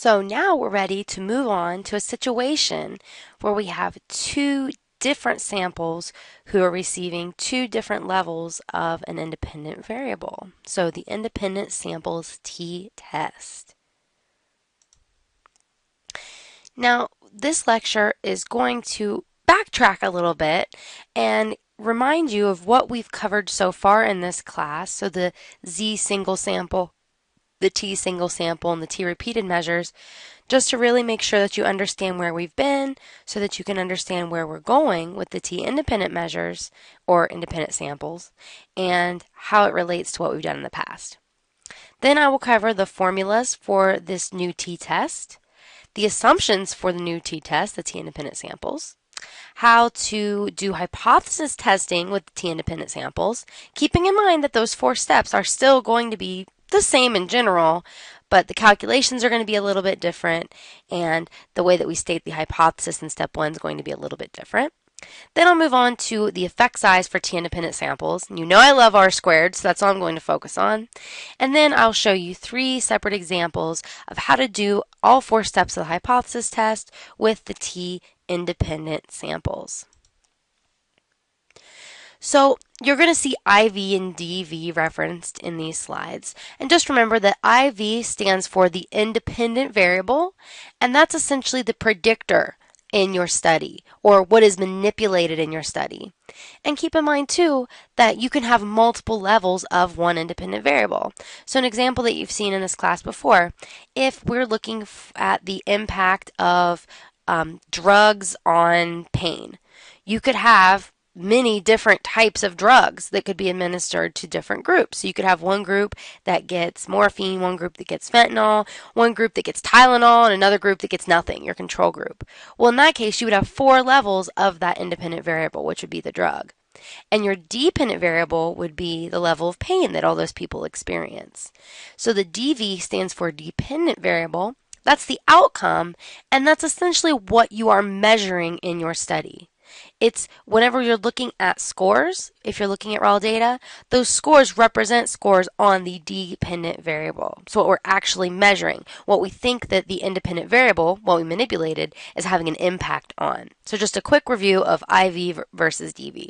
So now we're ready to move on to a situation where we have two different samples who are receiving two different levels of an independent variable. So the independent samples t-test. Now, this lecture is going to backtrack a little bit and remind you of what we've covered so far in this class. So the z single sample, the t single sample, and the t repeated measures, just to really make sure that you understand where we've been so that you can understand where we're going with the t independent measures or independent samples and how it relates to what we've done in the past. Then I will cover the formulas for this new t-test, the assumptions for the new t-test, the t-independent samples, how to do hypothesis testing with the t-independent samples, keeping in mind that those 4 steps are still going to be the same in general, but the calculations are going to be a little bit different, and the way that we state the hypothesis in step 1 is going to be a little bit different. Then I'll move on to the effect size for t-independent samples. You know I love r-squared, so that's all I'm going to focus on. And then I'll show you 3 separate examples of how to do all 4 steps of the hypothesis test with the t-independent samples. So you're going to see IV and DV referenced in these slides. And just remember that IV stands for the independent variable, and that's essentially the predictor in your study, or what is manipulated in your study. And keep in mind too that you can have multiple levels of one independent variable. So an example that you've seen in this class before, if we're looking at the impact of drugs on pain, you could have many different types of drugs that could be administered to different groups. So you could have one group that gets morphine, one group that gets fentanyl, one group that gets Tylenol, and another group that gets nothing, your control group. Well, in that case, you would have 4 levels of that independent variable, which would be the drug. And your dependent variable would be the level of pain that all those people experience. So the DV stands for dependent variable. That's the outcome, and that's essentially what you are measuring in your study. It's whenever you're looking at scores, if you're looking at raw data, those scores represent scores on the dependent variable. So what we're actually measuring, what we think that the independent variable, what we manipulated, is having an impact on. So just a quick review of IV versus DV.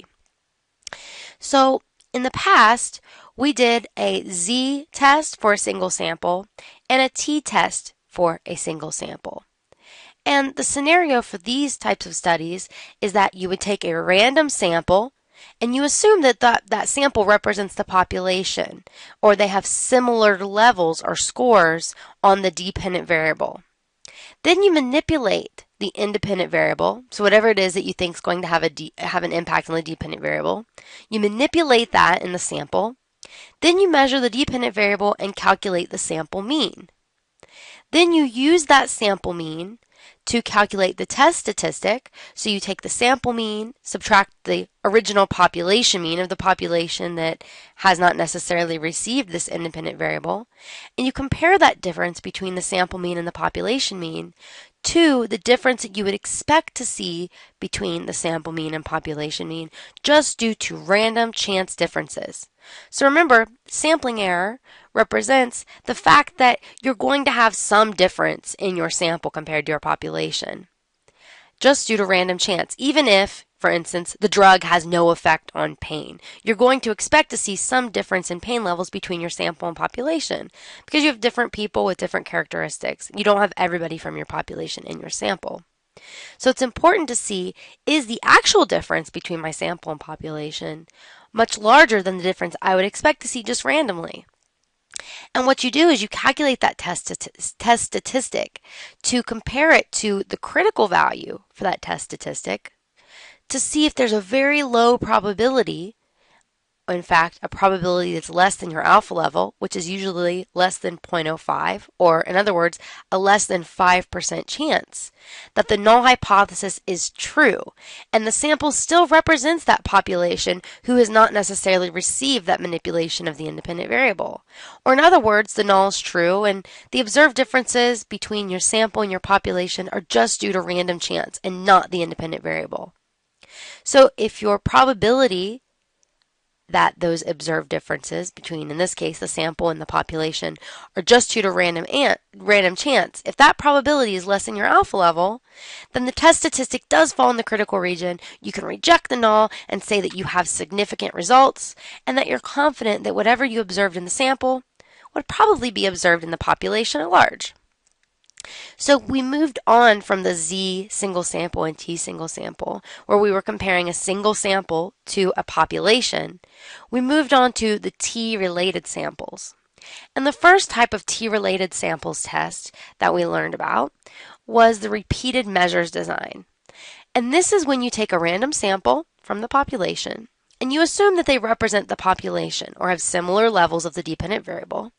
So in the past, we did a Z test for a single sample and a T test for a single sample. And the scenario for these types of studies is that you would take a random sample and you assume that that sample represents the population, or they have similar levels or scores on the dependent variable. Then you manipulate the independent variable, so whatever it is that you think is going to have an impact on the dependent variable, you manipulate that in the sample. Then you measure the dependent variable and calculate the sample mean. Then you use that sample mean to calculate the test statistic. So you take the sample mean, subtract the original population mean of the population that has not necessarily received this independent variable, and you compare that difference between the sample mean and the population mean to the difference that you would expect to see between the sample mean and population mean just due to random chance differences. So remember, sampling error represents the fact that you're going to have some difference in your sample compared to your population, just due to random chance. Even if, for instance, the drug has no effect on pain, you're going to expect to see some difference in pain levels between your sample and population because you have different people with different characteristics. You don't have everybody from your population in your sample. So it's important to see, is the actual difference between my sample and population much larger than the difference I would expect to see just randomly? And what you do is you calculate that test statistic to compare it to the critical value for that test statistic to see if there's a very low probability, in fact, a probability that's less than your alpha level, which is usually less than 0.05, or in other words, a less than 5% chance that the null hypothesis is true, and the sample still represents that population who has not necessarily received that manipulation of the independent variable. Or in other words, the null is true, and the observed differences between your sample and your population are just due to random chance and not the independent variable. So if your probability that those observed differences between, in this case, the sample and the population are just due to random chance, if that probability is less than your alpha level, then the test statistic does fall in the critical region. You can reject the null and say that you have significant results and that you're confident that whatever you observed in the sample would probably be observed in the population at large. So we moved on from the Z single sample and T single sample, where we were comparing a single sample to a population. We moved on to the T-related samples. And the first type of T-related samples test that we learned about was the repeated measures design. And this is when you take a random sample from the population and you assume that they represent the population or have similar levels of the dependent variable.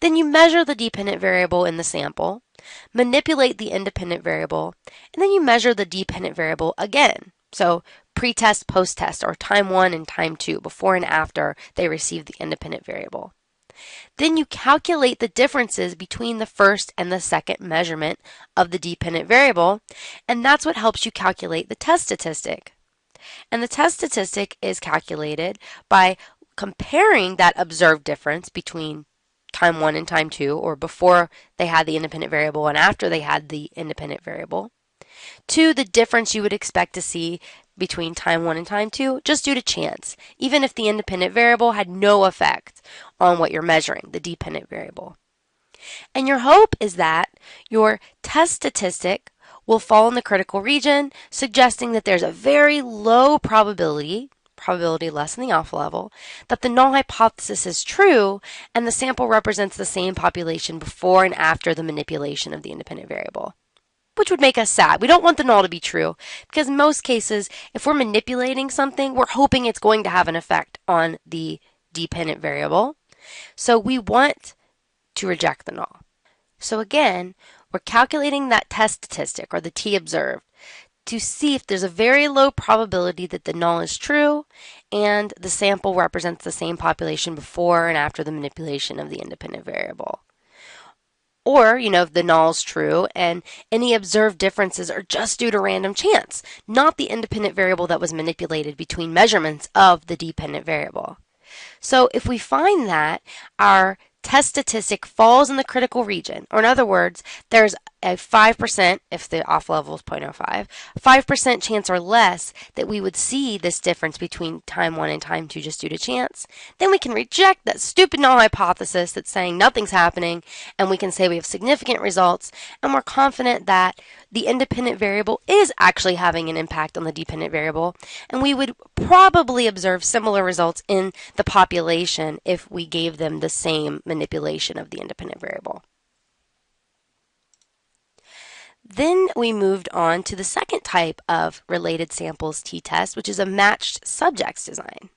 Then you measure the dependent variable in the sample, manipulate the independent variable, and then you measure the dependent variable again. So pre-test, post-test, or time 1 and time 2, before and after they receive the independent variable. Then you calculate the differences between the first and the second measurement of the dependent variable, and that's what helps you calculate the test statistic. And the test statistic is calculated by comparing that observed difference between time 1 and time 2, or before they had the independent variable and after they had the independent variable, to the difference you would expect to see between time 1 and time 2 just due to chance, even if the independent variable had no effect on what you're measuring, the dependent variable. And your hope is that your test statistic will fall in the critical region, suggesting that there's a very low probability less than the alpha level, that the null hypothesis is true and the sample represents the same population before and after the manipulation of the independent variable. Which would make us sad. We don't want the null to be true because in most cases, if we're manipulating something, we're hoping it's going to have an effect on the dependent variable. So we want to reject the null. So again, we're calculating that test statistic, or the T observed, to see if there's a very low probability that the null is true and the sample represents the same population before and after the manipulation of the independent variable. Or, if the null is true and any observed differences are just due to random chance, not the independent variable that was manipulated between measurements of the dependent variable. So if we find that our test statistic falls in the critical region, or in other words, there's a 5%, if the alpha level is 0.05, 5% chance or less that we would see this difference between time 1 and time 2 just due to chance, then we can reject that stupid null hypothesis that's saying nothing's happening, and we can say we have significant results, and we're confident that the independent variable is actually having an impact on the dependent variable, and we would probably observe similar results in the population if we gave them the same manipulation of the independent variable. Then we moved on to the second type of related samples t-test, which is a matched subjects design.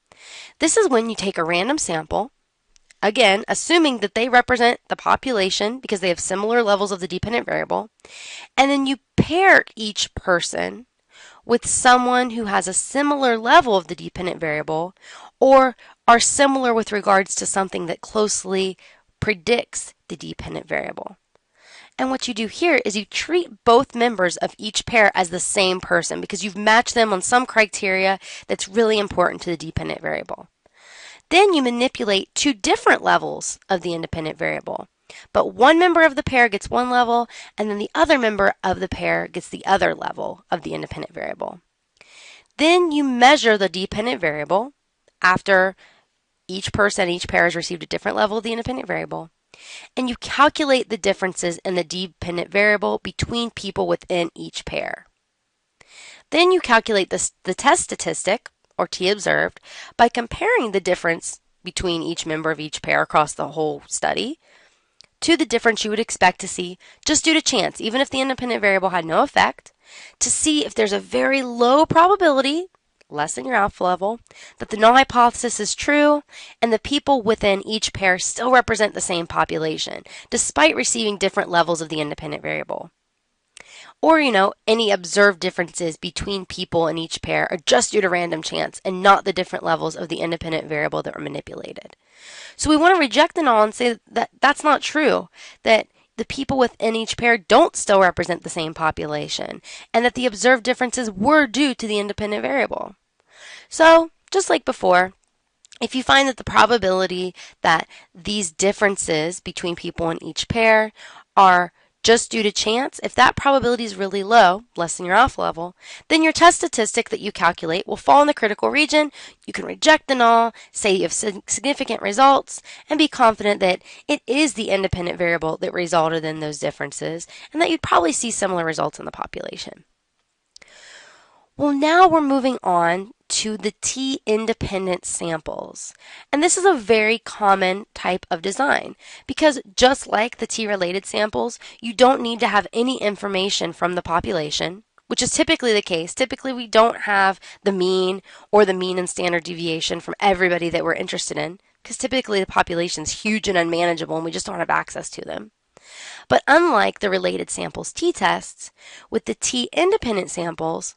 This is when you take a random sample, again, assuming that they represent the population because they have similar levels of the dependent variable, and then you pair each person with someone who has a similar level of the dependent variable or are similar with regards to something that closely predicts the dependent variable. And what you do here is you treat both members of each pair as the same person because you've matched them on some criteria that's really important to the dependent variable. Then you manipulate two different levels of the independent variable. But one member of the pair gets one level, and then the other member of the pair gets the other level of the independent variable. Then you measure the dependent variable after each person, each pair has received a different level of the independent variable. And you calculate the differences in the dependent variable between people within each pair. Then you calculate the test statistic, or T observed, by comparing the difference between each member of each pair across the whole study to the difference you would expect to see just due to chance, even if the independent variable had no effect, to see if there's a very low probability, less than your alpha level, that the null hypothesis is true and the people within each pair still represent the same population, despite receiving different levels of the independent variable. Or, any observed differences between people in each pair are just due to random chance and not the different levels of the independent variable that were manipulated. So we want to reject the null and say that that's not true, that the people within each pair don't still represent the same population, and that the observed differences were due to the independent variable. So, just like before, If you find that the probability that these differences between people in each pair are just due to chance, if that probability is really low, less than your alpha level, then your test statistic that you calculate will fall in the critical region. You can reject the null, say you have significant results, and be confident that it is the independent variable that resulted in those differences, and that you'd probably see similar results in the population. Well, now we're moving on to the t-independent samples. And this is a very common type of design because just like the t-related samples, you don't need to have any information from the population, which is typically the case. Typically, we don't have the mean or the mean and standard deviation from everybody that we're interested in because typically the population's huge and unmanageable and we just don't have access to them. But unlike the related samples t-tests, with the t-independent samples,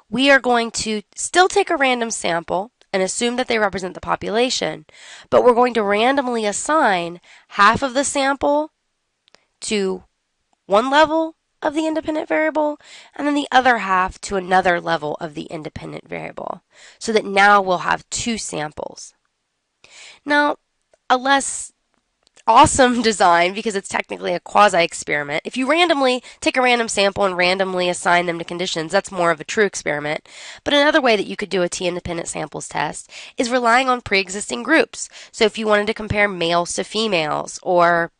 we are going to still take a random sample and assume that they represent the population, but we're going to randomly assign half of the sample to one level of the independent variable and then the other half to another level of the independent variable, so that now we'll have two samples. Now, a less awesome design, because it's technically a quasi-experiment. If you randomly take a random sample and randomly assign them to conditions, that's more of a true experiment. But another way that you could do a t-independent samples test is relying on pre-existing groups. So if you wanted to compare males to females, or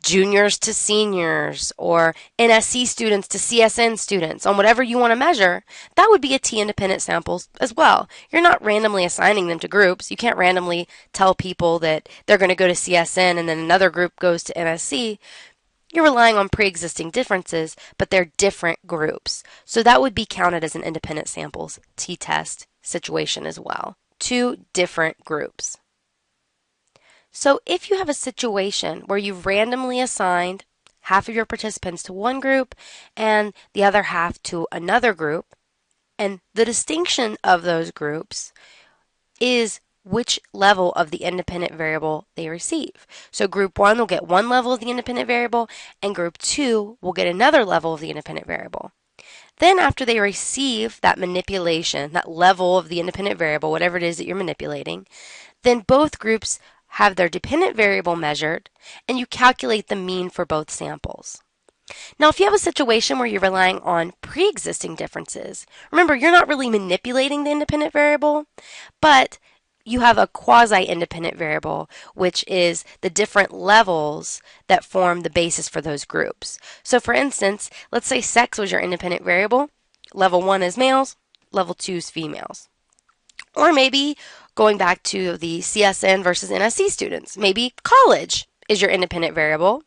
juniors to seniors, or NSC students to CSN students, on whatever you want to measure, that would be a t-independent sample as well. You're not randomly assigning them to groups. You can't randomly tell people that they're going to go to CSN and then another group goes to NSC. You're relying on pre-existing differences, but they're different groups. So that would be counted as an independent samples t-test situation as well. Two different groups. So if you have a situation where you've randomly assigned half of your participants to one group and the other half to another group, and the distinction of those groups is which level of the independent variable they receive. So group 1 will get one level of the independent variable, and group 2 will get another level of the independent variable. Then after they receive that manipulation, that level of the independent variable, whatever it is that you're manipulating, then both groups have their dependent variable measured, and you calculate the mean for both samples. Now, if you have a situation where you're relying on pre-existing differences, remember, you're not really manipulating the independent variable, but you have a quasi-independent variable, which is the different levels that form the basis for those groups. So for instance, let's say sex was your independent variable. Level 1 is males, level 2 is females. Or maybe going back to the CSN versus NSC students, maybe college is your independent variable,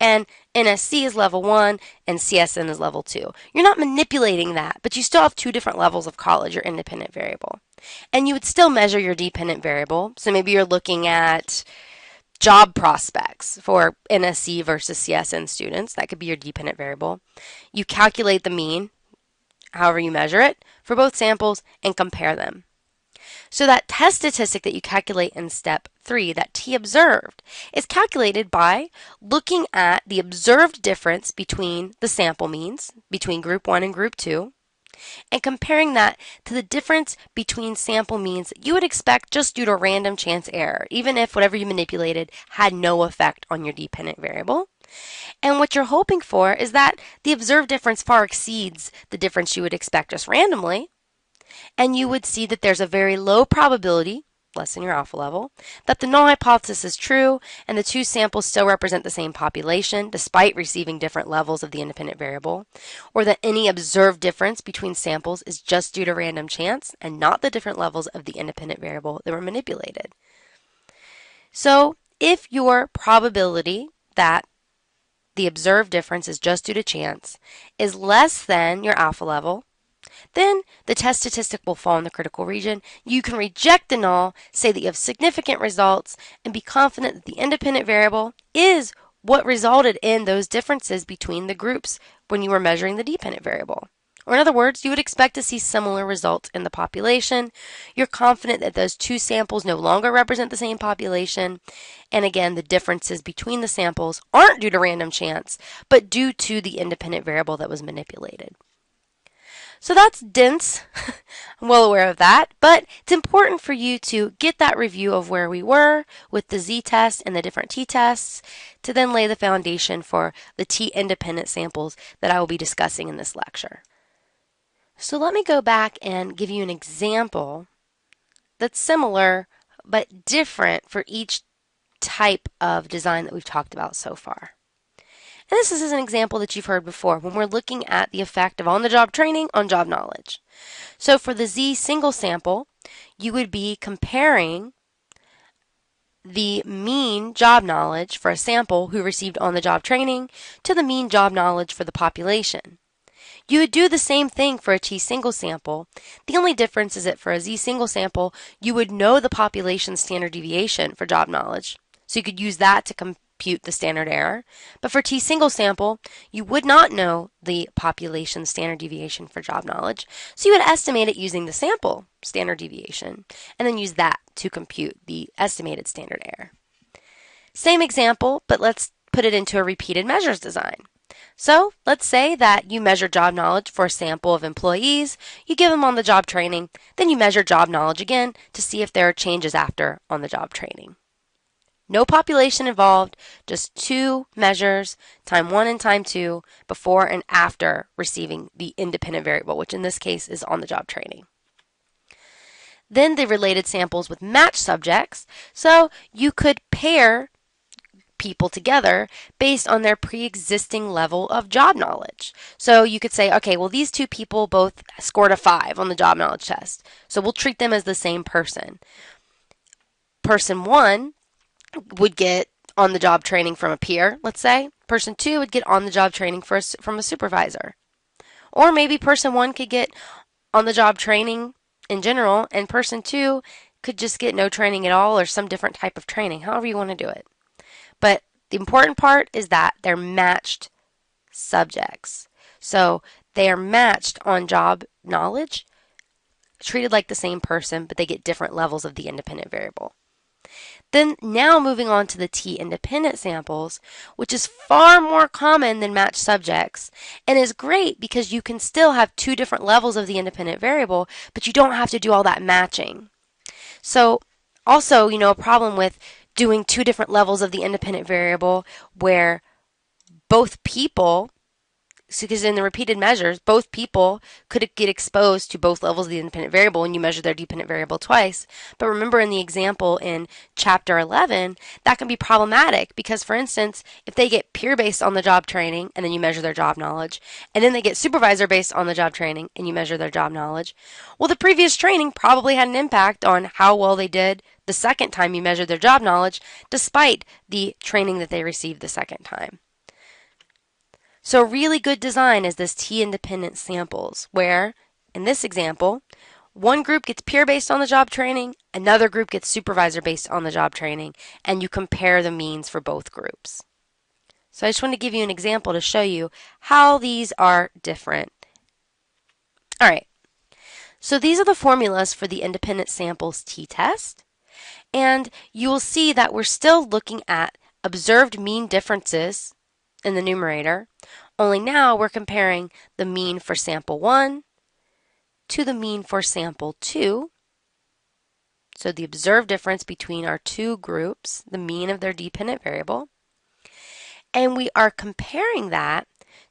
and NSC is level 1 and CSN is level 2. You're not manipulating that, but you still have two different levels of college, your independent variable. And you would still measure your dependent variable. So maybe you're looking at job prospects for NSC versus CSN students. That could be your dependent variable. You calculate the mean, however you measure it, for both samples and compare them. So that test statistic that you calculate in step 3, that t-observed, is calculated by looking at the observed difference between the sample means, between group 1 and group 2, and comparing that to the difference between sample means that you would expect just due to random chance error, even if whatever you manipulated had no effect on your dependent variable. And what you're hoping for is that the observed difference far exceeds the difference you would expect just randomly, and you would see that there's a very low probability, less than your alpha level, that the null hypothesis is true and the two samples still represent the same population despite receiving different levels of the independent variable, or that any observed difference between samples is just due to random chance and not the different levels of the independent variable that were manipulated. So if your probability that the observed difference is just due to chance is less than your alpha level, then the test statistic will fall in the critical region. You can reject the null, say that you have significant results, and be confident that the independent variable is what resulted in those differences between the groups when you were measuring the dependent variable. Or in other words, you would expect to see similar results in the population. You're confident that those two samples no longer represent the same population. And again, the differences between the samples aren't due to random chance, but due to the independent variable that was manipulated. So that's dense. I'm well aware of that, but it's important for you to get that review of where we were with the z-test and the different t-tests to then lay the foundation for the t-independent samples that I will be discussing in this lecture. So let me go back and give you an example that's similar but different for each type of design that we've talked about so far. And this is an example that you've heard before when we're looking at the effect of on-the-job training on job knowledge. So for the Z single sample, you would be comparing the mean job knowledge for a sample who received on-the-job training to the mean job knowledge for the population. You would do the same thing for a T single sample. The only difference is that for a Z single sample, you would know the population standard deviation for job knowledge. So you could use that to compute the standard error. But for T single sample, you would not know the population standard deviation for job knowledge. So you would estimate it using the sample standard deviation and then use that to compute the estimated standard error. Same example, but let's put it into a repeated measures design. So let's say that you measure job knowledge for a sample of employees, you give them on-the-job training, then you measure job knowledge again to see if there are changes after on-the-job training. No population involved, just two measures, time 1 and time 2, before and after receiving the independent variable, which in this case is on-the-job training. Then the related samples with matched subjects, so you could pair people together based on their pre-existing level of job knowledge. So you could say, okay, well, these two people both scored a 5 on the job knowledge test, so we'll treat them as the same person. Person 1 would get on-the-job training from a peer, let's say. Person 2 would get on-the-job training from a supervisor. Or maybe person 1 could get on-the-job training in general, and person 2 could just get no training at all or some different type of training, however you want to do it. But the important part is that they're matched subjects. So they are matched on job knowledge, treated like the same person, but they get different levels of the independent variable. Then now moving on to the T-independent samples, which is far more common than matched subjects and is great because you can still have two different levels of the independent variable, but you don't have to do all that matching. So also, a problem with doing two different levels of the independent variable where both people, because in the repeated measures, both people could get exposed to both levels of the independent variable when you measure their dependent variable twice. But remember in the example in chapter 11, that can be problematic because, for instance, if they get peer-based on the job training and then you measure their job knowledge, and then they get supervisor-based on the job training and you measure their job knowledge, well, the previous training probably had an impact on how well they did the second time you measured their job knowledge, despite the training that they received the second time. So a really good design is this T-independent samples, where, in this example, one group gets peer-based on the job training, another group gets supervisor-based on the job training, and you compare the means for both groups. So I just want to give you an example to show you how these are different. All right, so these are the formulas for the independent samples t-test. And you will see that we're still looking at observed mean differences in the numerator, only now we're comparing the mean for sample 1 to the mean for sample 2. So the observed difference between our two groups, the mean of their dependent variable. And we are comparing that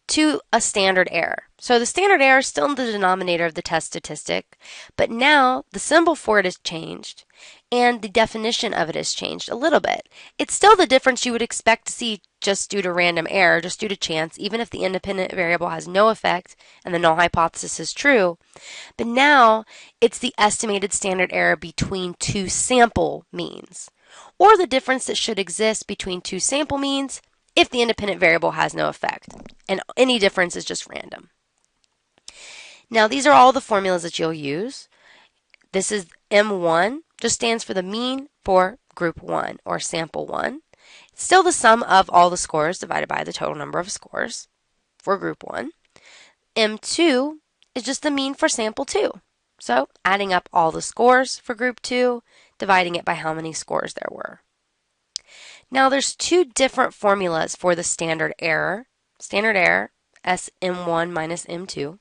to a standard error. So the standard error is still in the denominator of the test statistic, but now the symbol for it has changed and the definition of it has changed a little bit. It's still the difference you would expect to see just due to random error, just due to chance, even if the independent variable has no effect and the null hypothesis is true. But now it's the estimated standard error between two sample means, or the difference that should exist between two sample means if the independent variable has no effect, and any difference is just random. Now these are all the formulas that you'll use. This is M1, just stands for the mean for group 1 or sample 1. It's still the sum of all the scores divided by the total number of scores for group 1. M2 is just the mean for sample 2. So adding up all the scores for group 2, dividing it by how many scores there were. Now there's two different formulas for the standard error. Standard error, SM1 minus M2.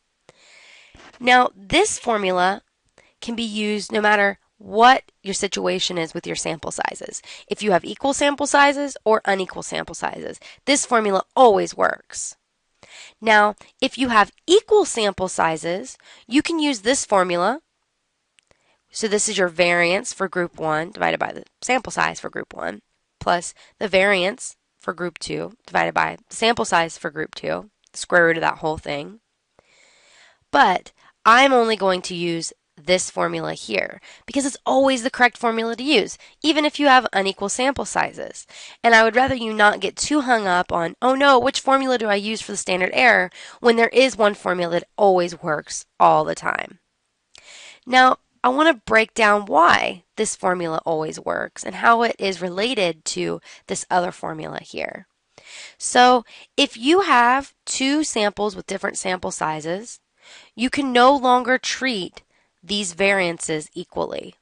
Now, this formula can be used no matter what your situation is with your sample sizes. If you have equal sample sizes or unequal sample sizes, this formula always works. Now, if you have equal sample sizes, you can use this formula. So this is your variance for group 1 divided by the sample size for group 1 plus the variance for group 2 divided by the sample size for group 2, the square root of that whole thing. But I'm only going to use this formula here because it's always the correct formula to use, even if you have unequal sample sizes. And I would rather you not get too hung up on, oh no, which formula do I use for the standard error, when there is one formula that always works all the time. Now, I want to break down why this formula always works and how it is related to this other formula here. So, if you have two samples with different sample sizes, you can no longer treat these variances equally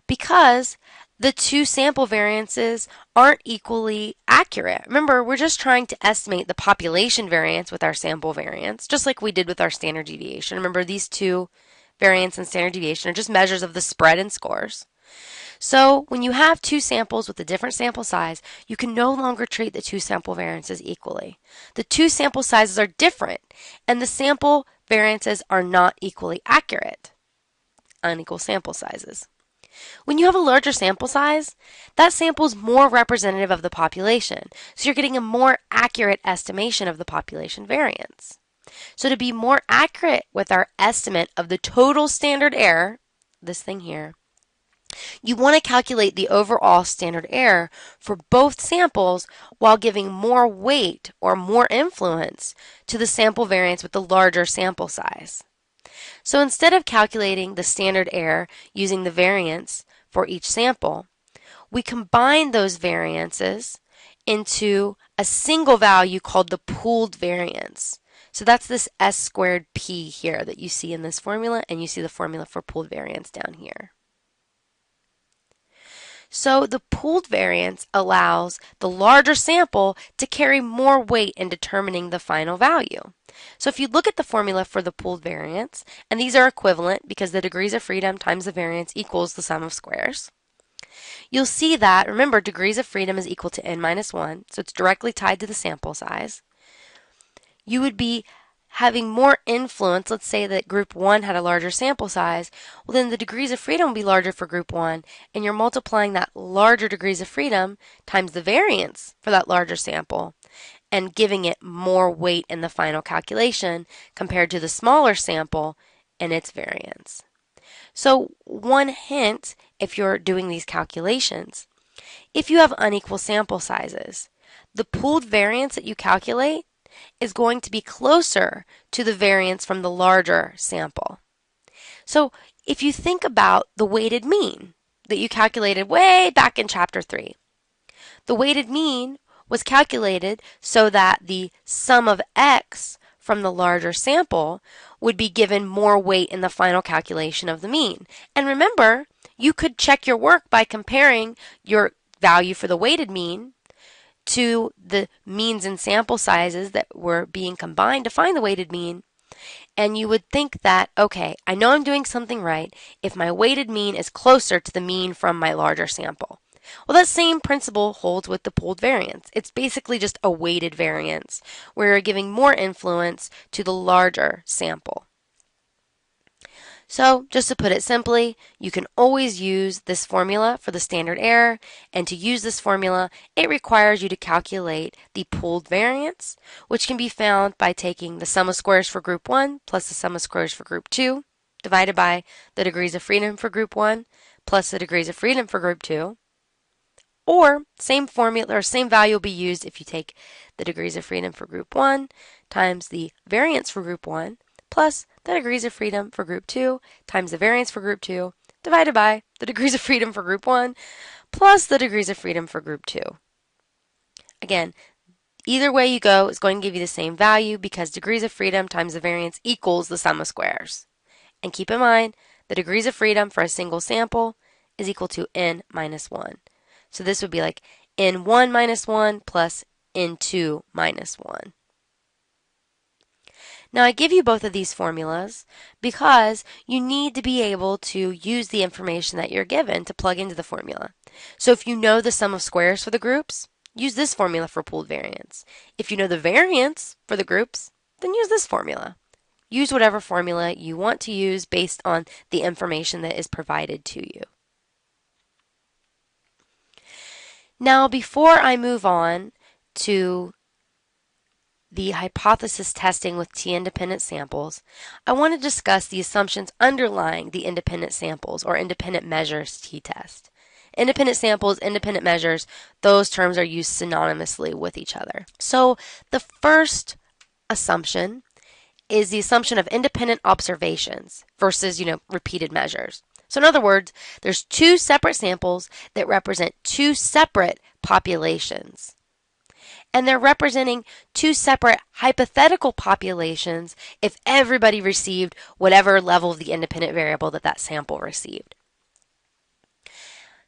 because the two sample variances aren't equally accurate. Remember, we're just trying to estimate the population variance with our sample variance, just like we did with our standard deviation. Remember, these two variance and standard deviation are just measures of the spread in scores. So when you have two samples with a different sample size, you can no longer treat the two sample variances equally. The two sample sizes are different, and the sample variances are not equally accurate. Unequal sample sizes. When you have a larger sample size, that sample is more representative of the population, so you're getting a more accurate estimation of the population variance. So to be more accurate with our estimate of the total standard error, this thing here, you want to calculate the overall standard error for both samples while giving more weight or more influence to the sample variance with the larger sample size. So instead of calculating the standard error using the variance for each sample, we combine those variances into a single value called the pooled variance. So that's this S squared P here that you see in this formula, and you see the formula for pooled variance down here. So the pooled variance allows the larger sample to carry more weight in determining the final value. So if you look at the formula for the pooled variance, and these are equivalent because the degrees of freedom times the variance equals the sum of squares, you'll see that, remember, degrees of freedom is equal to n minus 1, so it's directly tied to the sample size. You would be having more influence. Let's say that group 1 had a larger sample size, well then the degrees of freedom will be larger for group 1, and you're multiplying that larger degrees of freedom times the variance for that larger sample and giving it more weight in the final calculation compared to the smaller sample and its variance. So one hint if you're doing these calculations, if you have unequal sample sizes, the pooled variance that you calculate is going to be closer to the variance from the larger sample. So if you think about the weighted mean that you calculated way back in chapter 3, the weighted mean was calculated so that the sum of x from the larger sample would be given more weight in the final calculation of the mean. And remember, you could check your work by comparing your value for the weighted mean to the means and sample sizes that were being combined to find the weighted mean. And you would think that, okay, I know I'm doing something right if my weighted mean is closer to the mean from my larger sample. Well, that same principle holds with the pooled variance. It's basically just a weighted variance where you're giving more influence to the larger sample. So, just to put it simply, you can always use this formula for the standard error, and to use this formula, it requires you to calculate the pooled variance, which can be found by taking the sum of squares for group 1 plus the sum of squares for group 2, divided by the degrees of freedom for group 1 plus the degrees of freedom for group 2. Or same formula or same value will be used if you take the degrees of freedom for group 1 times the variance for group 1 plus the degrees of freedom for group 2 times the variance for group 2 divided by the degrees of freedom for group 1 plus the degrees of freedom for group 2. Again, either way you go is going to give you the same value because degrees of freedom times the variance equals the sum of squares. And keep in mind, the degrees of freedom for a single sample is equal to n minus 1. So this would be like n1 minus 1 plus n2 minus 1. Now, I give you both of these formulas because you need to be able to use the information that you're given to plug into the formula. So if you know the sum of squares for the groups, use this formula for pooled variance. If you know the variance for the groups, then use this formula. Use whatever formula you want to use based on the information that is provided to you. Now, before I move on to the hypothesis testing with t-independent samples, I want to discuss the assumptions underlying the independent samples or independent measures t-test. Independent samples, independent measures, those terms are used synonymously with each other. So the first assumption is the assumption of independent observations versus, repeated measures. So in other words, there's two separate samples that represent two separate populations. And they're representing two separate hypothetical populations if everybody received whatever level of the independent variable that sample received.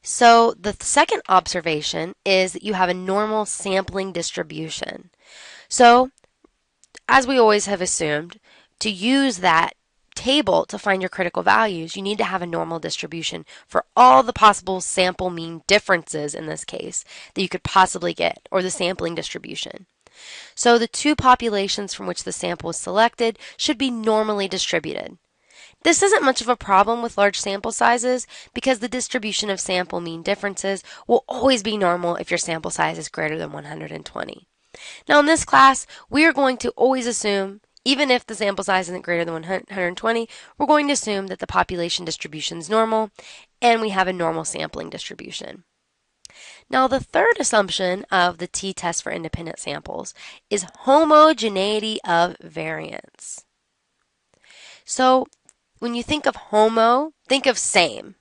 So the second observation is that you have a normal sampling distribution. So, as we always have assumed, to use that table to find your critical values, you need to have a normal distribution for all the possible sample mean differences in this case that you could possibly get, or the sampling distribution. So the two populations from which the sample was selected should be normally distributed. This isn't much of a problem with large sample sizes because the distribution of sample mean differences will always be normal if your sample size is greater than 120. Now in this class, we are going to always assume, even if the sample size isn't greater than 120, we're going to assume that the population distribution is normal and we have a normal sampling distribution. Now, the third assumption of the t-test for independent samples is homogeneity of variance. So, when you think of homo, think of same.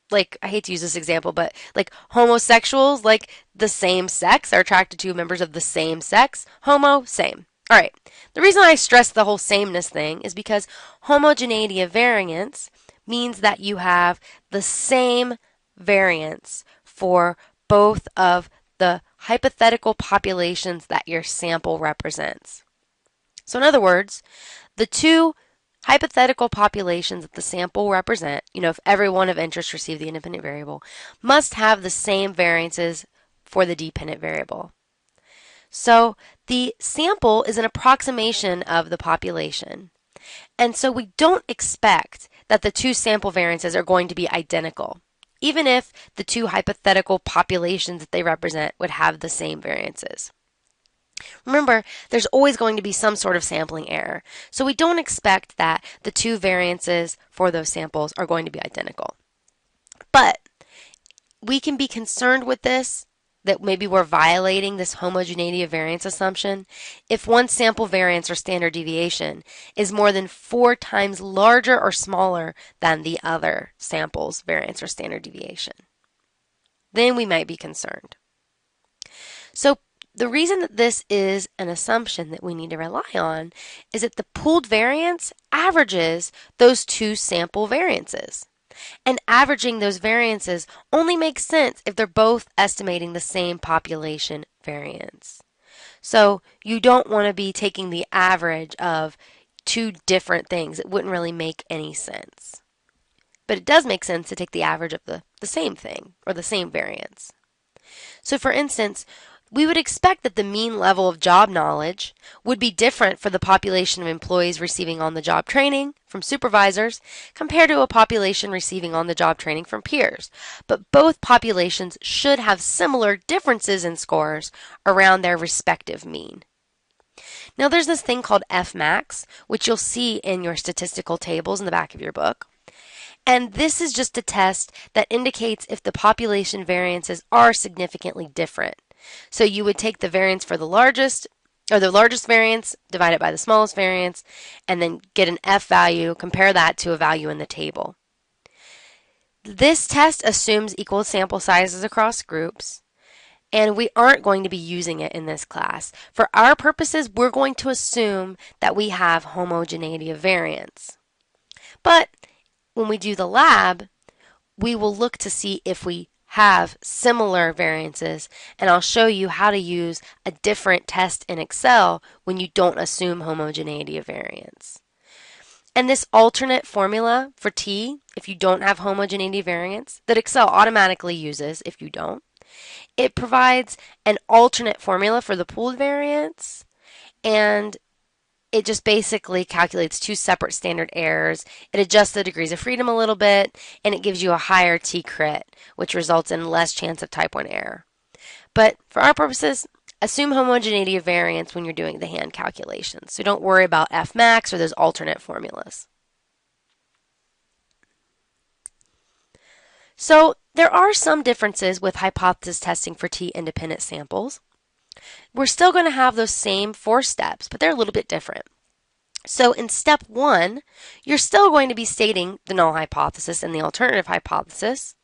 Like, I hate to use this example, but like homosexuals, like the same sex, are attracted to members of the same sex. Homo, same. All right. The reason I stress the whole sameness thing is because homogeneity of variance means that you have the same variance for both of the hypothetical populations that your sample represents. So in other words, the two hypothetical populations that the sample represent, if everyone of interest received the independent variable, must have the same variances for the dependent variable. So the sample is an approximation of the population. And so we don't expect that the two sample variances are going to be identical, even if the two hypothetical populations that they represent would have the same variances. Remember, there's always going to be some sort of sampling error, so we don't expect that the two variances for those samples are going to be identical. But we can be concerned with this, that maybe we're violating this homogeneity of variance assumption if one sample variance or standard deviation is more than 4 times larger or smaller than the other sample's variance or standard deviation. Then we might be concerned. So the reason that this is an assumption that we need to rely on is that the pooled variance averages those two sample variances. And averaging those variances only makes sense if they're both estimating the same population variance. So you don't want to be taking the average of two different things. It wouldn't really make any sense. But it does make sense to take the average of the same thing or the same variance. So for instance, we would expect that the mean level of job knowledge would be different for the population of employees receiving on-the-job training from supervisors compared to a population receiving on-the-job training from peers. But both populations should have similar differences in scores around their respective mean. Now there's this thing called Fmax, which you'll see in your statistical tables in the back of your book. And this is just a test that indicates if the population variances are significantly different. So you would take the variance for the largest variance, divide it by the smallest variance, and then get an F value, compare that to a value in the table. This test assumes equal sample sizes across groups, and we aren't going to be using it in this class. For our purposes, we're going to assume that we have homogeneity of variance. But when we do the lab, we will look to see if we have similar variances, and I'll show you how to use a different test in Excel when you don't assume homogeneity of variance. And this alternate formula for t, if you don't have homogeneity of variance, that Excel automatically uses if you don't, it provides an alternate formula for the pooled variance, and it just basically calculates two separate standard errors. It adjusts the degrees of freedom a little bit, and it gives you a higher t-crit, which results in less chance of type 1 error. But for our purposes, assume homogeneity of variance when you're doing the hand calculations. So don't worry about Fmax or those alternate formulas. So there are some differences with hypothesis testing for t-independent samples. We're still going to have those same 4 steps, but they're a little bit different. So in step 1, you're still going to be stating the null hypothesis and the alternative hypothesis.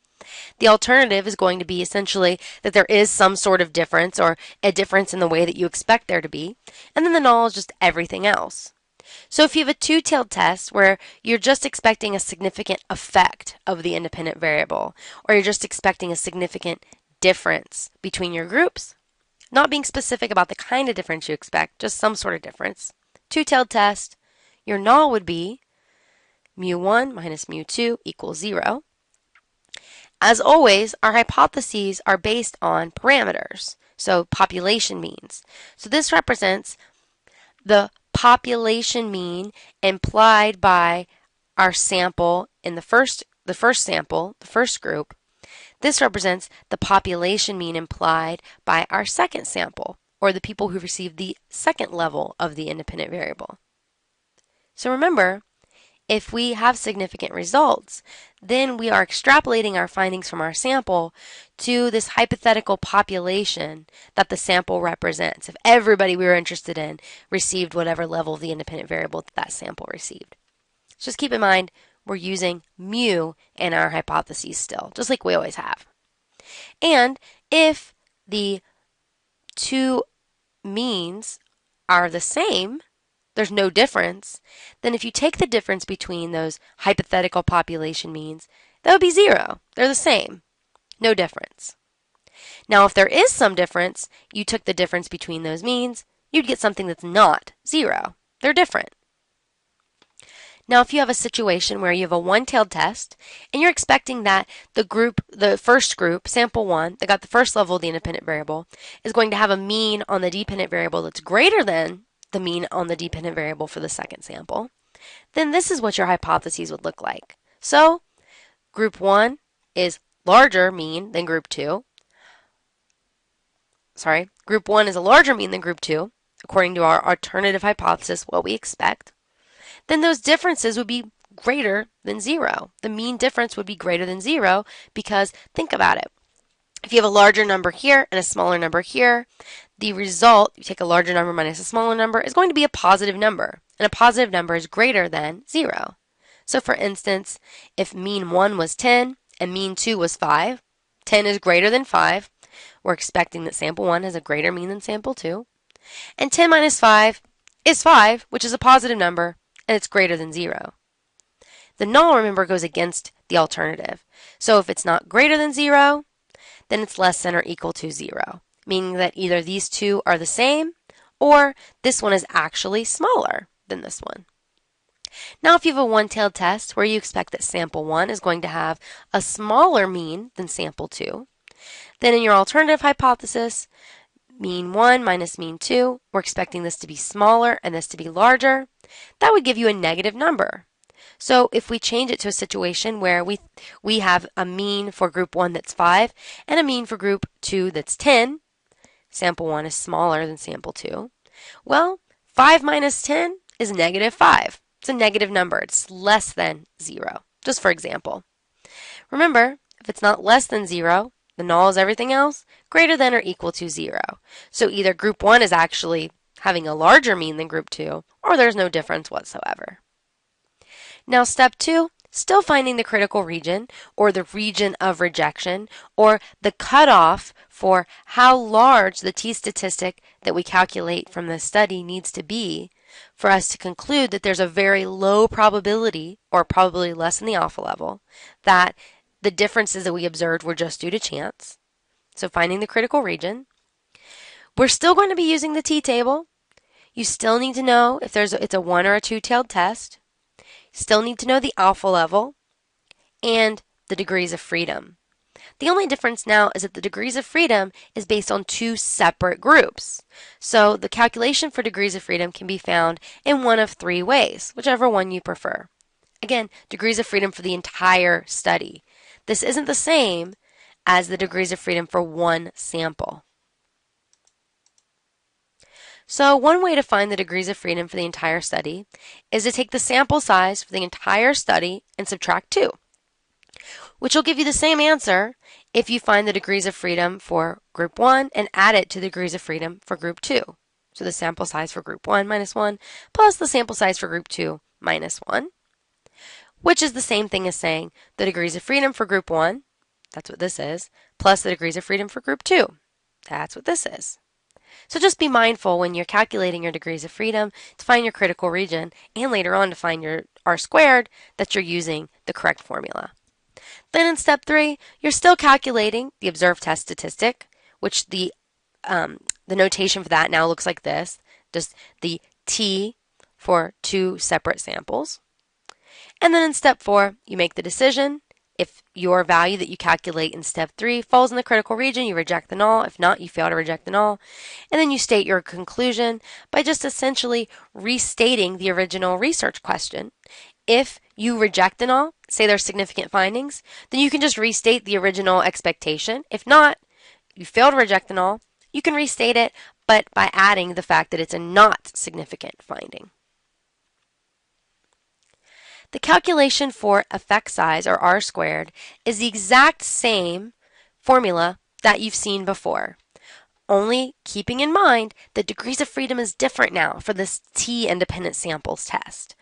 The alternative is going to be essentially that there is some sort of difference or a difference in the way that you expect there to be, and then the null is just everything else. So if you have a two-tailed test where you're just expecting a significant effect of the independent variable, or you're just expecting a significant difference between your groups, not being specific about the kind of difference you expect, just some sort of difference. Two-tailed test, your null would be mu1 minus mu2 equals 0. As always, our hypotheses are based on parameters, so population means. So this represents the population mean implied by our sample in the first sample, the first group. This represents the population mean implied by our second sample, or the people who received the second level of the independent variable. So remember, if we have significant results, then we are extrapolating our findings from our sample to this hypothetical population that the sample represents. If everybody we were interested in received whatever level of the independent variable that sample received. So just keep in mind, we're using mu in our hypotheses still, just like we always have. And if the two means are the same, there's no difference, then if you take the difference between those hypothetical population means, that would be 0. They're the same. No difference. Now, if there is some difference, you took the difference between those means, you'd get something that's not 0. They're different. Now, if you have a situation where you have a one-tailed test and you're expecting that the first group, sample 1, that got the first level of the independent variable, is going to have a mean on the dependent variable that's greater than the mean on the dependent variable for the second sample, then this is what your hypotheses would look like. So, group 1 is larger mean than group 2. Group 1 is a larger mean than group 2, according to our alternative hypothesis, what we expect. Then those differences would be greater than 0. The mean difference would be greater than 0 because, think about it. If you have a larger number here and a smaller number here, the result, you take a larger number minus a smaller number, is going to be a positive number. And a positive number is greater than 0. So for instance, if mean 1 was 10 and mean 2 was 5, 10 is greater than 5. We're expecting that sample 1 has a greater mean than sample 2. And 10 minus 5 is 5, which is a positive number, and it's greater than 0. The null, remember, goes against the alternative. So if it's not greater than 0, then it's less than or equal to 0, meaning that either these two are the same or this one is actually smaller than this one. Now, if you have a one-tailed test where you expect that sample 1 is going to have a smaller mean than sample 2, then in your alternative hypothesis, mean 1 minus mean 2, we're expecting this to be smaller and this to be larger. That would give you a negative number. So if we change it to a situation where we have a mean for group 1 that's 5 and a mean for group 2 that's 10, sample 1 is smaller than sample 2. Well, 5 minus 10 is negative 5. It's a negative number. It's less than 0, just for example. Remember, if it's not less than 0, the null is everything else, greater than or equal to 0. So either group 1 is actually having a larger mean than group 2, or there's no difference whatsoever. Now, step 2, still finding the critical region, or the region of rejection, or the cutoff for how large the t-statistic that we calculate from the study needs to be for us to conclude that there's a very low probability, or probably less than the alpha level, that the differences that we observed were just due to chance. So finding the critical region. We're still going to be using the t-table. You still need to know if it's a one or a two-tailed test. Still need to know the alpha level and the degrees of freedom. The only difference now is that the degrees of freedom is based on two separate groups. So the calculation for degrees of freedom can be found in one of three ways, whichever one you prefer. Again, degrees of freedom for the entire study. This isn't the same as the degrees of freedom for one sample. So one way to find the degrees of freedom for the entire study is to take the sample size for the entire study and subtract 2, which will give you the same answer if you find the degrees of freedom for group 1 and add it to the degrees of freedom for group 2. So the sample size for group 1 minus 1 plus the sample size for group 2 minus 1, which is the same thing as saying the degrees of freedom for group 1, that's what this is, plus the degrees of freedom for group 2, that's what this is. So just be mindful when you're calculating your degrees of freedom to find your critical region and later on to find your R squared that you're using the correct formula. Then in step 3, you're still calculating the observed test statistic, which the notation for that now looks like this, just the t for 2 separate samples. And then in step 4, you make the decision. If your value that you calculate in step 3 falls in the critical region, you reject the null. If not, you fail to reject the null. And then you state your conclusion by just essentially restating the original research question. If you reject the null, say there's significant findings, then you can just restate the original expectation. If not, you fail to reject the null, you can restate it, but by adding the fact that it's a not significant finding. The calculation for effect size, or R squared, is the exact same formula that you've seen before, only keeping in mind that degrees of freedom is different now for this t-independent samples test.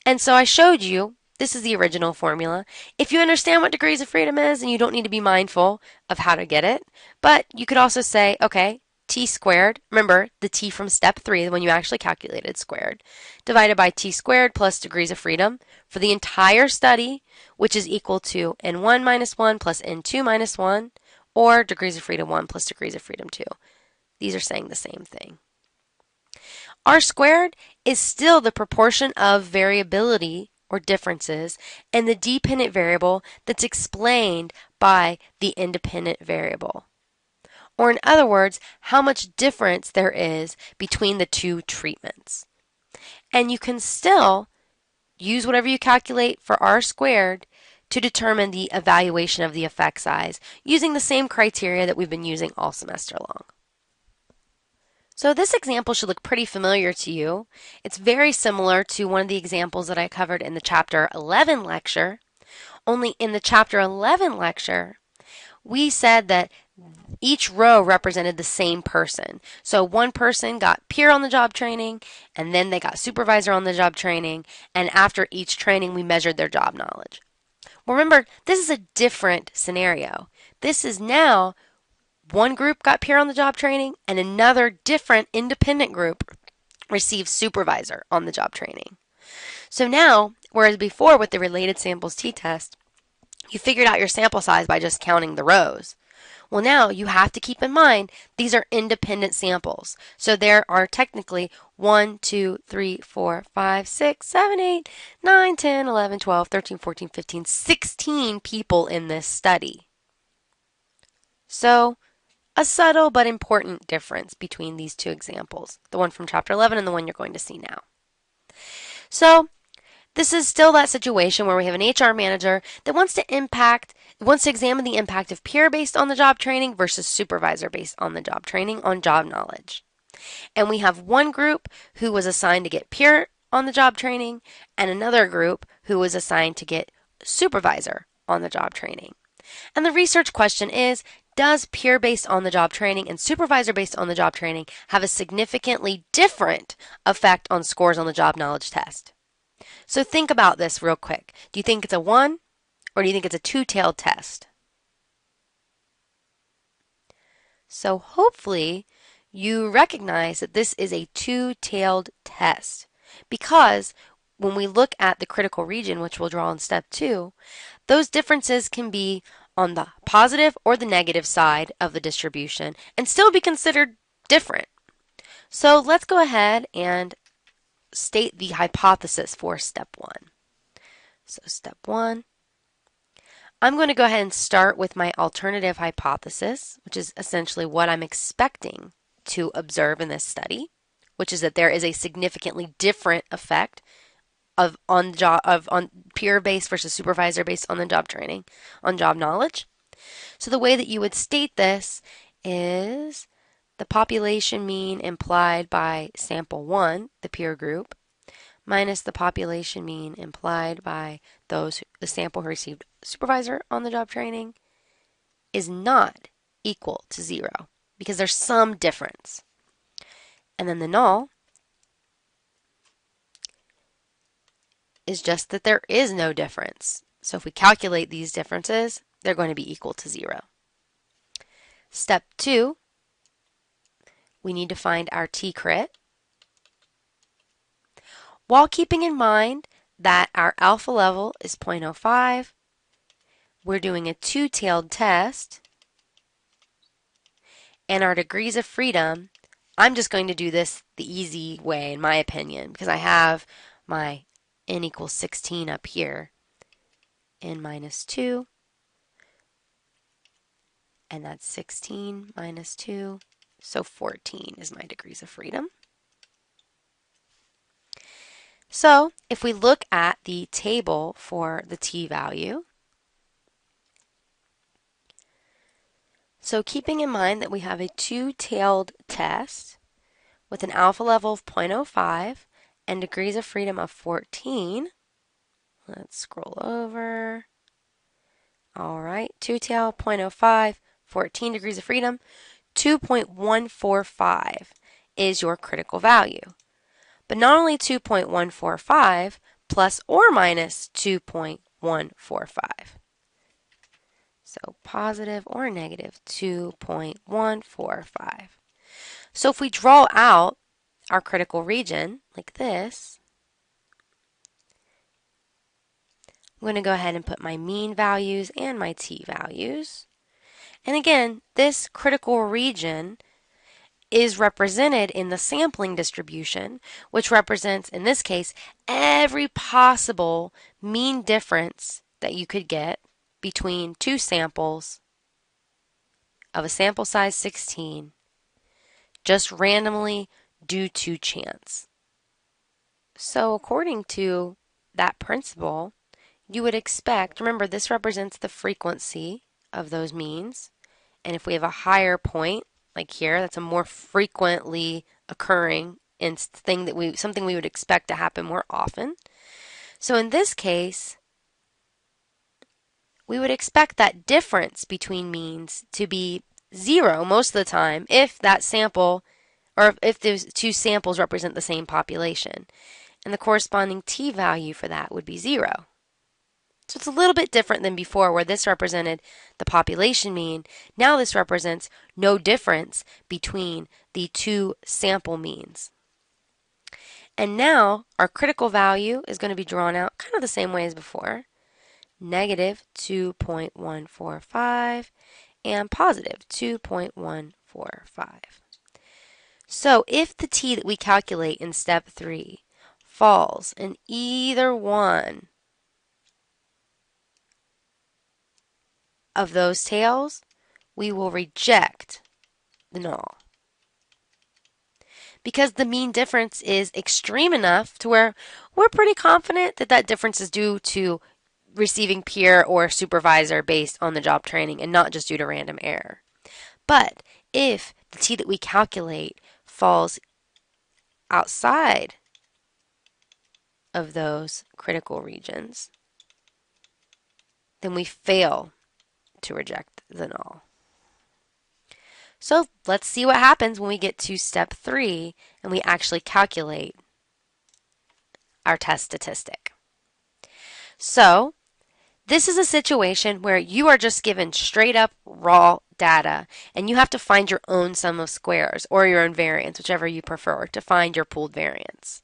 And so I showed you, this is the original formula. If you understand what degrees of freedom is, and you don't need to be mindful of how to get it, but you could also say, okay, t squared, remember the t from step 3, the one you actually calculated, squared, divided by t squared plus degrees of freedom for the entire study, which is equal to n1 minus 1 plus n2 minus 1, or degrees of freedom 1 plus degrees of freedom 2. These are saying the same thing. R squared is still the proportion of variability or differences in the dependent variable that's explained by the independent variable. Or in other words, how much difference there is between the two treatments. And you can still use whatever you calculate for R squared to determine the evaluation of the effect size using the same criteria that we've been using all semester long. So this example should look pretty familiar to you. It's very similar to one of the examples that I covered in the Chapter 11 lecture, only in the Chapter 11 lecture, we said that each row represented the same person. So one person got peer on the job training, and then they got supervisor on the job training, and after each training we measured their job knowledge. Well, remember, this is a different scenario. This is now one group got peer on the job training, and another different independent group received supervisor on the job training. So now, whereas before with the related samples t-test, you figured out your sample size by just counting the rows. Well, now you have to keep in mind these are independent samples. So there are technically 1, 2, 3, 4, 5, 6, 7, 8, 9, 10, 11, 12, 13, 14, 15, 16 people in this study. So a subtle but important difference between these two examples, the one from Chapter 11 and the one you're going to see now. So this is still that situation where we have an HR manager that wants to examine the impact of peer based on the job training versus supervisor based on the job training on job knowledge. And we have one group who was assigned to get peer on the job training and another group who was assigned to get supervisor on the job training. And the research question is, does peer based on the job training and supervisor based on the job training have a significantly different effect on scores on the job knowledge test? So think about this real quick. Do you think it's a 1 or do you think it's a two-tailed test? So hopefully you recognize that this is a two-tailed test because when we look at the critical region, which we'll draw in step 2, those differences can be on the positive or the negative side of the distribution and still be considered different. So let's go ahead and state the hypothesis for step 1. So step 1, I'm going to go ahead and start with my alternative hypothesis, which is essentially what I'm expecting to observe in this study, which is that there is a significantly different effect on peer based versus supervisor based on the job training, on job knowledge. So the way that you would state this is the population mean implied by sample 1, the peer group, minus the population mean implied by the sample who received supervisor on the job training is not equal to 0 because there's some difference. And then the null is just that there is no difference. So if we calculate these differences, they're going to be equal to 0. Step 2, we need to find our t-crit, while keeping in mind that our alpha level is 0.05. We're doing a two-tailed test, and our degrees of freedom, I'm just going to do this the easy way in my opinion because I have my n equals 16 up here, n minus 2, and that's 16 minus 2, so 14 is my degrees of freedom. So if we look at the table for the t-value, so keeping in mind that we have a two-tailed test with an alpha level of 0.05 and degrees of freedom of 14, let's scroll over. All right, two-tail, 0.05, 14 degrees of freedom, 2.145 is your critical value. But not only 2.145 plus or minus 2.145. So positive or negative 2.145. So if we draw out our critical region like this, I'm going to go ahead and put my mean values and my t-values. And again, this critical region is represented in the sampling distribution, which represents, in this case, every possible mean difference that you could get between two samples of a sample size 16, just randomly due to chance. So according to that principle, you would expect, remember this represents the frequency of those means, and if we have a higher point, like here, that's a more frequently occurring something we would expect to happen more often. So in this case, we would expect that difference between means to be 0 most of the time if that sample, or if those two samples represent the same population. And the corresponding t-value for that would be 0. So it's a little bit different than before where this represented the population mean. Now this represents no difference between the two sample means. And now our critical value is going to be drawn out kind of the same way as before. Negative 2.145 and positive 2.145. So if the t that we calculate in step 3 falls in either one of those tails, we will reject the null. Because the mean difference is extreme enough to where we're pretty confident that that difference is due to receiving peer or supervisor based on the job training and not just due to random error. But if the t that we calculate falls outside of those critical regions, then we fail to reject the null. So let's see what happens when we get to step 3 and we actually calculate our test statistic. So this is a situation where you are just given straight up raw data and you have to find your own sum of squares or your own variance, whichever you prefer, to find your pooled variance.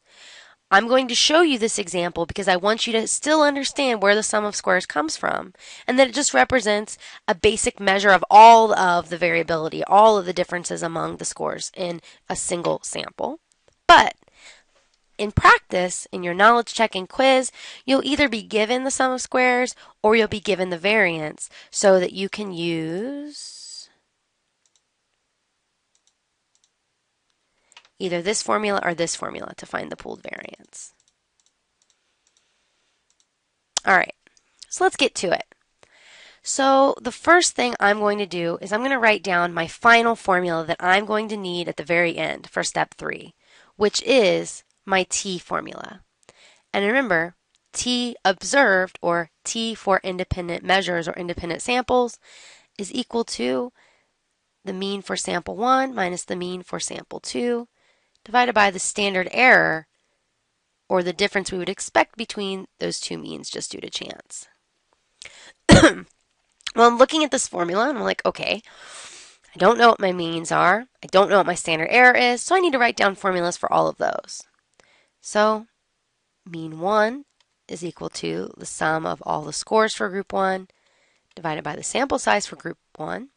I'm going to show you this example because I want you to still understand where the sum of squares comes from and that it just represents a basic measure of all of the variability, all of the differences among the scores in a single sample. But in practice, in your knowledge check and quiz, you'll either be given the sum of squares or you'll be given the variance so that you can use either this formula or this formula to find the pooled variance. All right, so let's get to it. So the first thing I'm going to do is I'm going to write down my final formula that I'm going to need at the very end for step 3, which is my T formula. And remember, T observed, or T for independent measures or independent samples, is equal to the mean for sample 1 minus the mean for sample 2 divided by the standard error, or the difference we would expect between those two means just due to chance. Well, I'm looking at this formula and I'm like, okay, I don't know what my means are. I don't know what my standard error is, so I need to write down formulas for all of those. So mean 1 is equal to the sum of all the scores for group 1 divided by the sample size for group 1.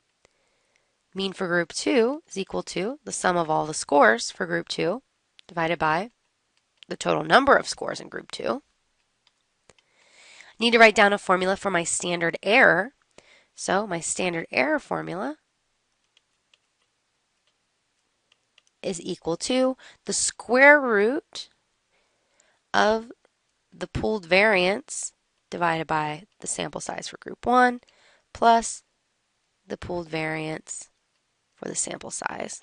Mean for group 2 is equal to the sum of all the scores for group 2 divided by the total number of scores in group 2. I need to write down a formula for my standard error. So my standard error formula is equal to the square root of the pooled variance divided by the sample size for group 1 plus the pooled variance for the sample size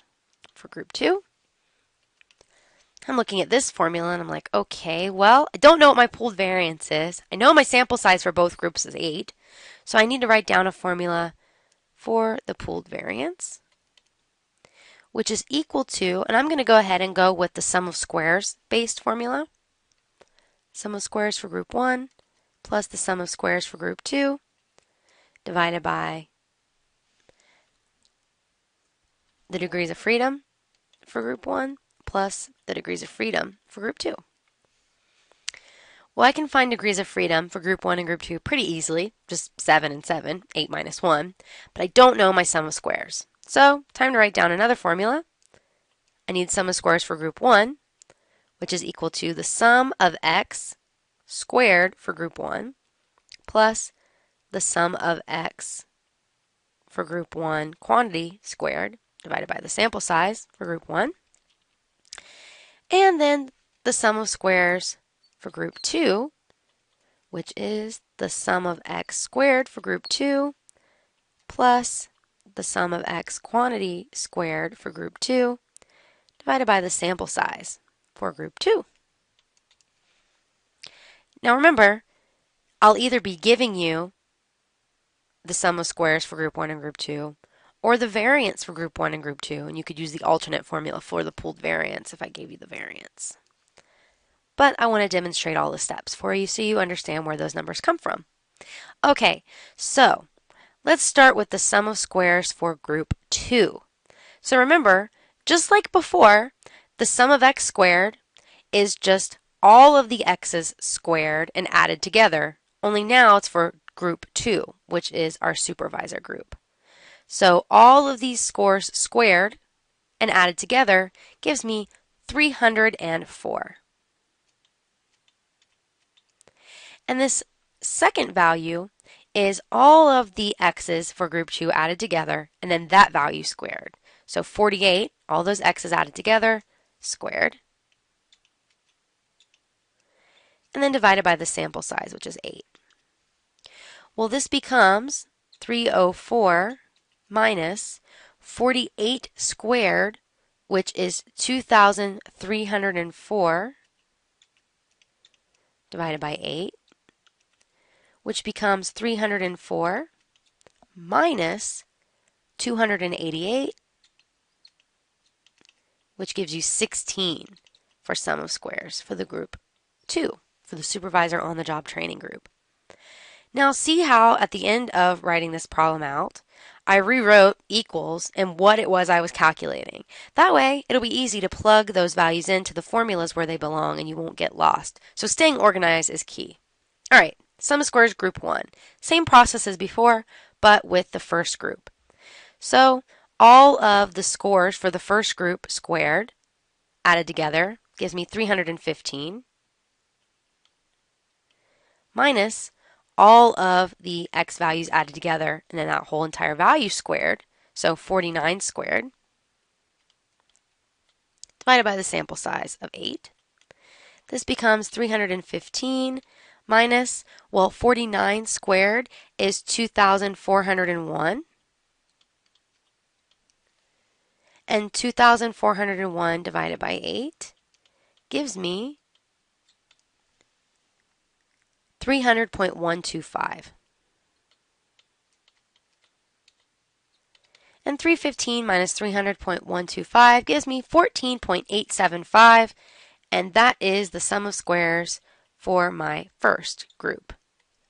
for group 2. I'm looking at this formula and I'm like, okay, well, I don't know what my pooled variance is. I know my sample size for both groups is 8, so I need to write down a formula for the pooled variance, which is equal to, and I'm going to go ahead and go with the sum of squares based formula. Sum of squares for group 1 plus the sum of squares for group 2 divided by the degrees of freedom for group 1 plus the degrees of freedom for group 2. Well, I can find degrees of freedom for group 1 and group 2 pretty easily, just 7 and 7, 8 minus 1, but I don't know my sum of squares. So, time to write down another formula. I need sum of squares for group 1, which is equal to the sum of x squared for group 1 plus the sum of x for group 1 quantity squared divided by the sample size for group 1, and then the sum of squares for group 2, which is the sum of x squared for group 2 plus the sum of x quantity squared for group 2 divided by the sample size for group 2. Now remember, I'll either be giving you the sum of squares for group 1 and group 2 or the variance for group 1 and group 2, and you could use the alternate formula for the pooled variance if I gave you the variance. But I want to demonstrate all the steps for you so you understand where those numbers come from. Okay, so let's start with the sum of squares for group 2. So remember, just like before, the sum of x squared is just all of the x's squared and added together, only now it's for group 2, which is our supervisor group. So all of these scores squared and added together gives me 304. And this second value is all of the x's for group 2 added together, and then that value squared. So 48, all those x's added together, squared, and then divided by the sample size, which is 8. Well, this becomes 304 minus 48 squared, which is 2,304 divided by 8, which becomes 304 minus 288, which gives you 16 for sum of squares for the group 2, for the supervisor on the job training group. Now see how at the end of writing this problem out, I rewrote equals and what it was I was calculating. That way, it'll be easy to plug those values into the formulas where they belong and you won't get lost. So staying organized is key. All right, sum of squares group 1. Same process as before, but with the first group. So all of the scores for the first group squared added together gives me 315 minus all of the x values added together and then that whole entire value squared, so 49 squared, divided by the sample size of 8. This becomes 315 minus, well, 49 squared is 2,401. And 2,401 divided by 8 gives me 300.125. And 315 minus 300.125 gives me 14.875, and that is the sum of squares for my first group,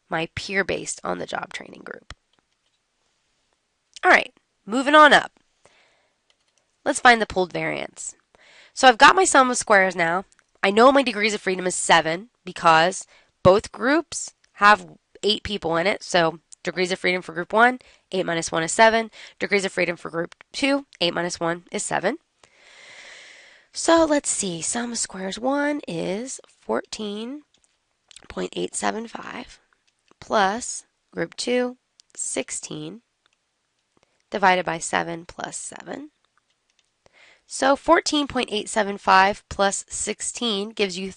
my peer-based on-the-job training group. All right, moving on up. Let's find the pooled variance. So I've got my sum of squares now. I know my degrees of freedom is 7 because both groups have 8 people in it, so degrees of freedom for group 1, 8 minus 1 is 7. Degrees of freedom for group 2, 8 minus 1 is 7. So let's see, sum of squares 1 is 14.875 plus group 2, 16, divided by 7 plus 7. So 14.875 plus 16 gives you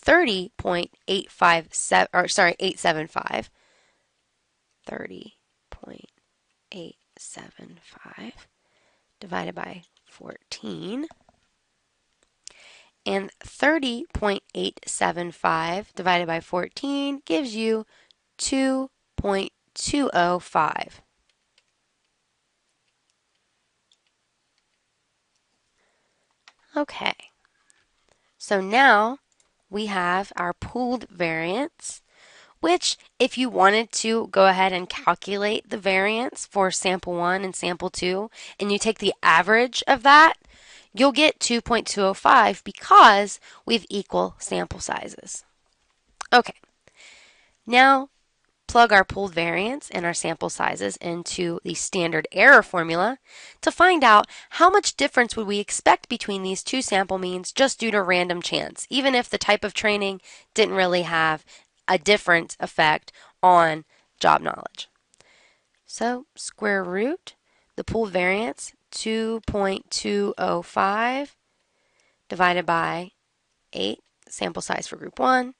875. 30.875 divided by 14. And 30.875 divided by 14 gives you 2.205. Okay, so now we have our pooled variance, which if you wanted to go ahead and calculate the variance for sample 1 and sample 2, and you take the average of that, you'll get 2.205 because we have equal sample sizes. Okay, now plug our pooled variance and our sample sizes into the standard error formula to find out how much difference would we expect between these two sample means just due to random chance, even if the type of training didn't really have a different effect on job knowledge. So square root the pooled variance, 2.205 divided by 8, sample size for group 1,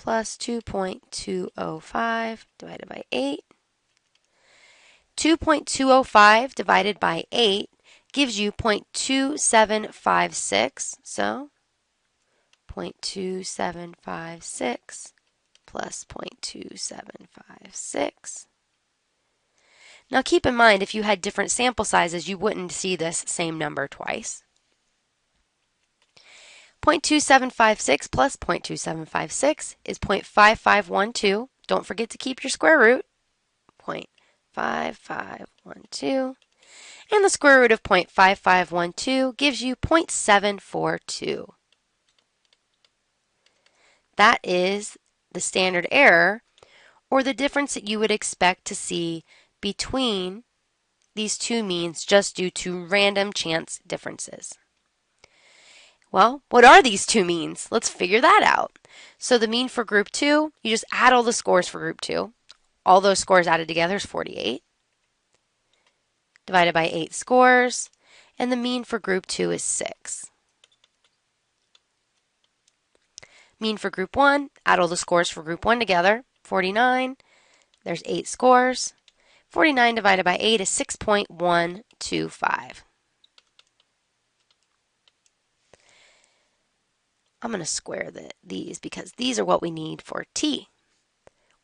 plus 2.205 divided by 8. 2.205 divided by 8 gives you 0.2756. So 0.2756 plus 0.2756. Now keep in mind, if you had different sample sizes, you wouldn't see this same number twice. 0.2756 plus 0.2756 is 0.5512. Don't forget to keep your square root. 0.5512. And the square root of 0.5512 gives you 0.742. That is the standard error, or the difference that you would expect to see between these two means just due to random chance differences. Well, what are these two means? Let's figure that out. So the mean for group 2, you just add all the scores for group 2. All those scores added together is 48. Divided by 8 scores. And the mean for group 2 is 6. Mean for group 1, add all the scores for group 1 together, 49. There's 8 scores. 49 divided by 8 is 6.125. I'm going to square these because these are what we need for t.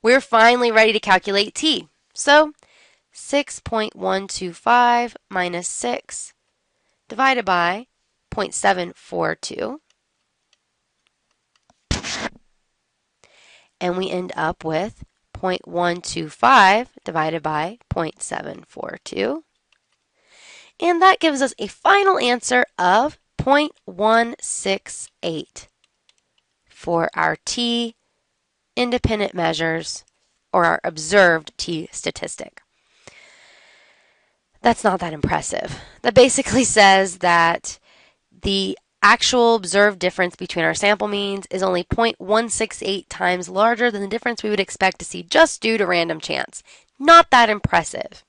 We're finally ready to calculate t. So 6.125 minus 6 divided by 0.742. And we end up with 0.125 divided by 0.742. And that gives us a final answer of 0.168 for our t independent measures, or our observed t statistic. That's not that impressive. That basically says that the actual observed difference between our sample means is only 0.168 times larger than the difference we would expect to see just due to random chance. Not that impressive.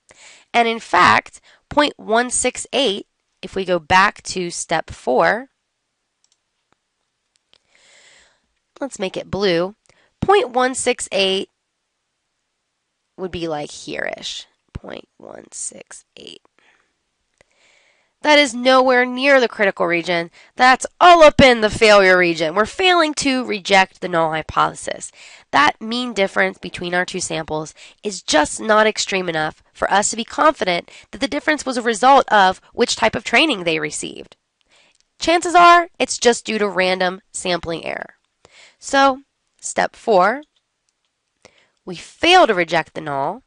And in fact, 0.168, if we go back to step 4, let's make it blue, 0.168 would be like here-ish, 0.168. That is nowhere near the critical region. That's all up in the failure region. We're failing to reject the null hypothesis. That mean difference between our two samples is just not extreme enough for us to be confident that the difference was a result of which type of training they received. Chances are it's just due to random sampling error. So, step 4, we fail to reject the null.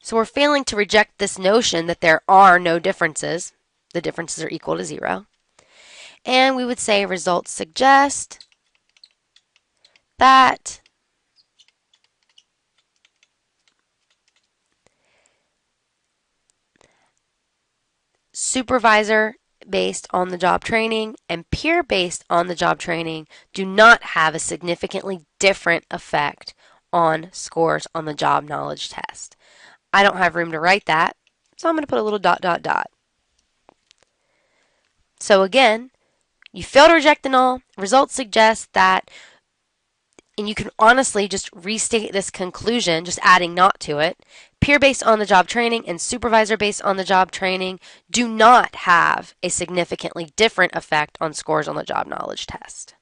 So we're failing to reject this notion that there are no differences. The differences are equal to 0. And we would say results suggest that supervisor based on the job training and peer based on the job training do not have a significantly different effect on scores on the job knowledge test. I don't have room to write that, so I'm going to put a little ... So again, you fail to reject the null. Results suggest that, and you can honestly just restate this conclusion, just adding not to it. Peer based on the job training and supervisor based on the job training do not have a significantly different effect on scores on the job knowledge test.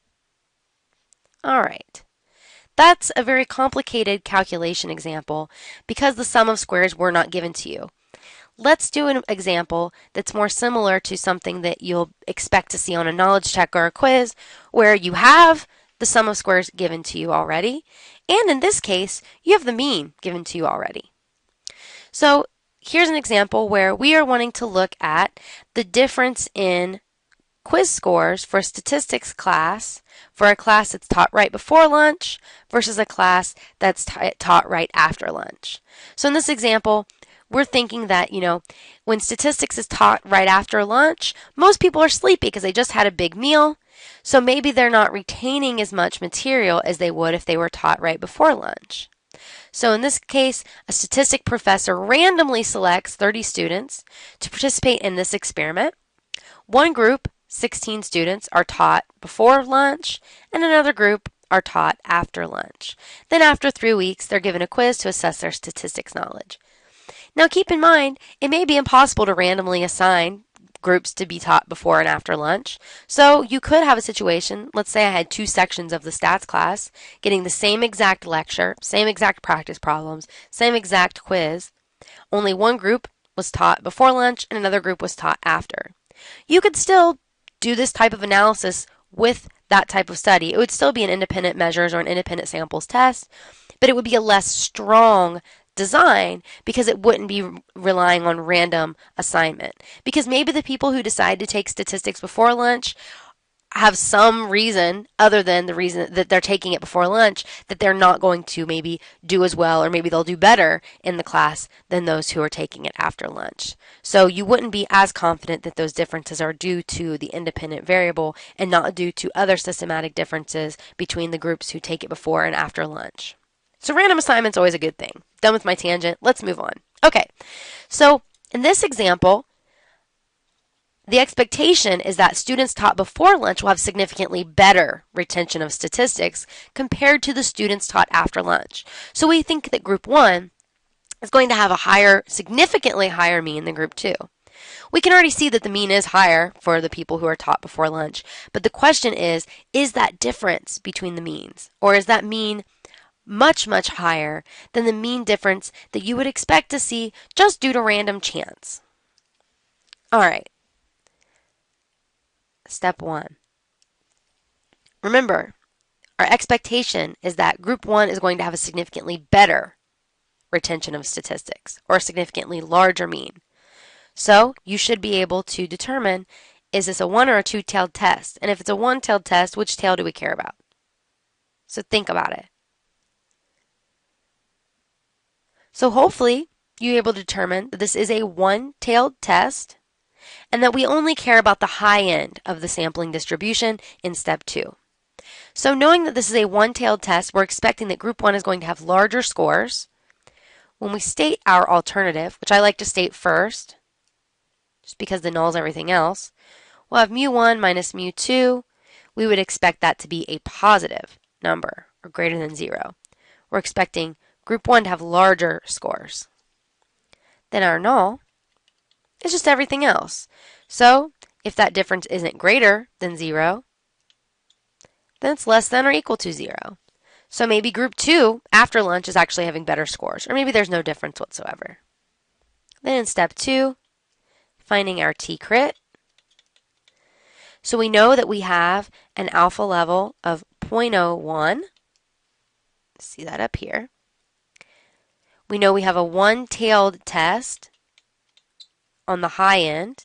All right. That's a very complicated calculation example because the sum of squares were not given to you. Let's do an example that's more similar to something that you'll expect to see on a knowledge check or a quiz, where you have the sum of squares given to you already, and in this case, you have the mean given to you already. So here's an example where we are wanting to look at the difference in quiz scores for a statistics class, for a class that's taught right before lunch versus a class that's taught right after lunch. So in this example, we're thinking that, when statistics is taught right after lunch, most people are sleepy because they just had a big meal. So maybe they're not retaining as much material as they would if they were taught right before lunch. So in this case, a statistic professor randomly selects 30 students to participate in this experiment. One group, 16 students, are taught before lunch, and another group are taught after lunch. Then after 3 weeks, they're given a quiz to assess their statistics knowledge. Now keep in mind, it may be impossible to randomly assign groups to be taught before and after lunch. So you could have a situation, let's say I had 2 sections of the stats class getting the same exact lecture, same exact practice problems, same exact quiz. Only one group was taught before lunch and another group was taught after. You could still do this type of analysis with that type of study. It would still be an independent measures or an independent samples test, but it would be a less strong design because it wouldn't be relying on random assignment. Because maybe the people who decide to take statistics before lunch have some reason other than the reason that they're taking it before lunch that they're not going to maybe do as well, or maybe they'll do better in the class than those who are taking it after lunch. So you wouldn't be as confident that those differences are due to the independent variable and not due to other systematic differences between the groups who take it before and after lunch. So random assignment's always a good thing. Done with my tangent. Let's move on. Okay, so in this example, the expectation is that students taught before lunch will have significantly better retention of statistics compared to the students taught after lunch. So we think that group 1 is going to have a significantly higher mean than group 2. We can already see that the mean is higher for the people who are taught before lunch, but the question is that difference between the means, or is that mean much, much higher than the mean difference that you would expect to see just due to random chance? All right. Step 1. Remember, Our expectation is that group 1 is going to have a significantly better retention of statistics or a significantly larger mean. So you should be able to determine, is this a one or a two-tailed test? And if it's a one-tailed test, which tail do we care about? So think about it. So hopefully you're able to determine that this is a one-tailed test and that we only care about the high end of the sampling distribution in step 2. So knowing that this is a one-tailed test, we're expecting that group 1 is going to have larger scores. When we state our alternative, which I like to state first, just because the null is everything else, we'll have mu1 minus mu2. We would expect that to be a positive number or greater than 0. We're expecting group 1 to have larger scores. Then our null is just everything else. So if that difference isn't greater than 0, then it's less than or equal to 0. So maybe group 2 after lunch is actually having better scores, or maybe there's no difference whatsoever. Then in step 2, finding our t-crit. So we know that we have an alpha level of 0.01. See that up here. We know we have a one-tailed test on the high end.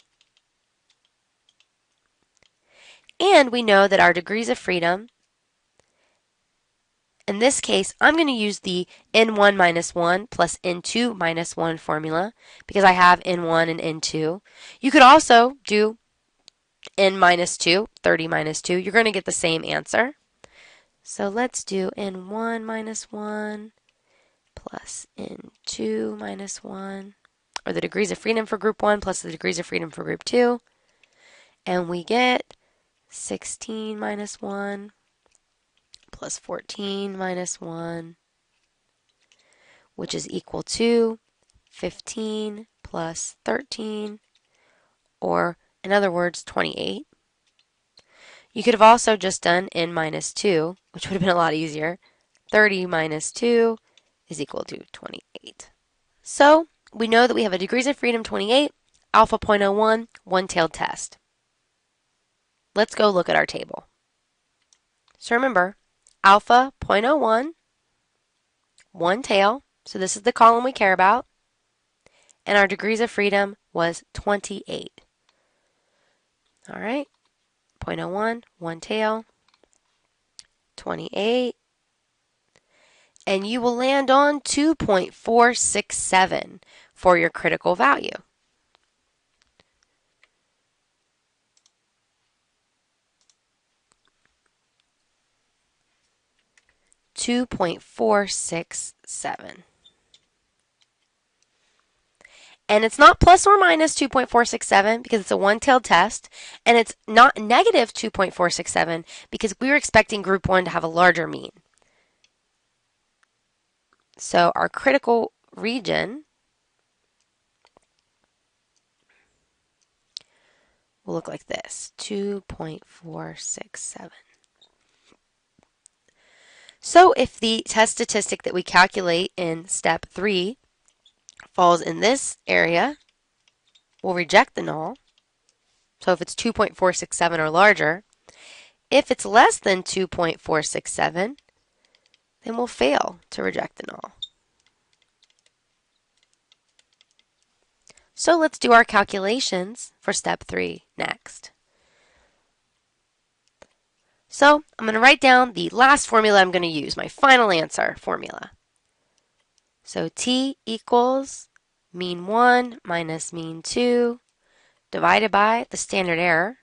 And we know that our degrees of freedom, in this case, I'm going to use the N1 minus 1 plus N2 minus 1 formula because I have N1 and N2. You could also do N minus 2, 30 minus 2. You're going to get the same answer. So let's do N1 minus 1 plus N2 minus 1, or the degrees of freedom for group 1 plus the degrees of freedom for group 2. And we get 16 minus 1 plus 14 minus 1, which is equal to 15 plus 13, or in other words, 28. You could have also just done N minus 2, which would have been a lot easier. 30 minus 2 is equal to 28. So we know that we have a degrees of freedom 28, alpha 0.01, one-tailed test. Let's go look at our table. So remember, alpha 0.01, one tail, so this is the column we care about, and our degrees of freedom was 28. All right, 0.01, one tail, 28, and you will land on 2.467 for your critical value. .467. And it's not plus or minus 2.467 because it's a one-tailed test, and it's not negative 2.467 because we were expecting group 1 to have a larger mean. So our critical region will look like this, 2.467. So if the test statistic that we calculate in step 3 falls in this area, we'll reject the null. So if it's 2.467 or larger, if it's less than 2.467, then we'll fail to reject the null. So let's do our calculations for step 3 next. So I'm going to write down the last formula I'm going to use, my final answer formula. So T equals mean 1 minus mean 2 divided by the standard error.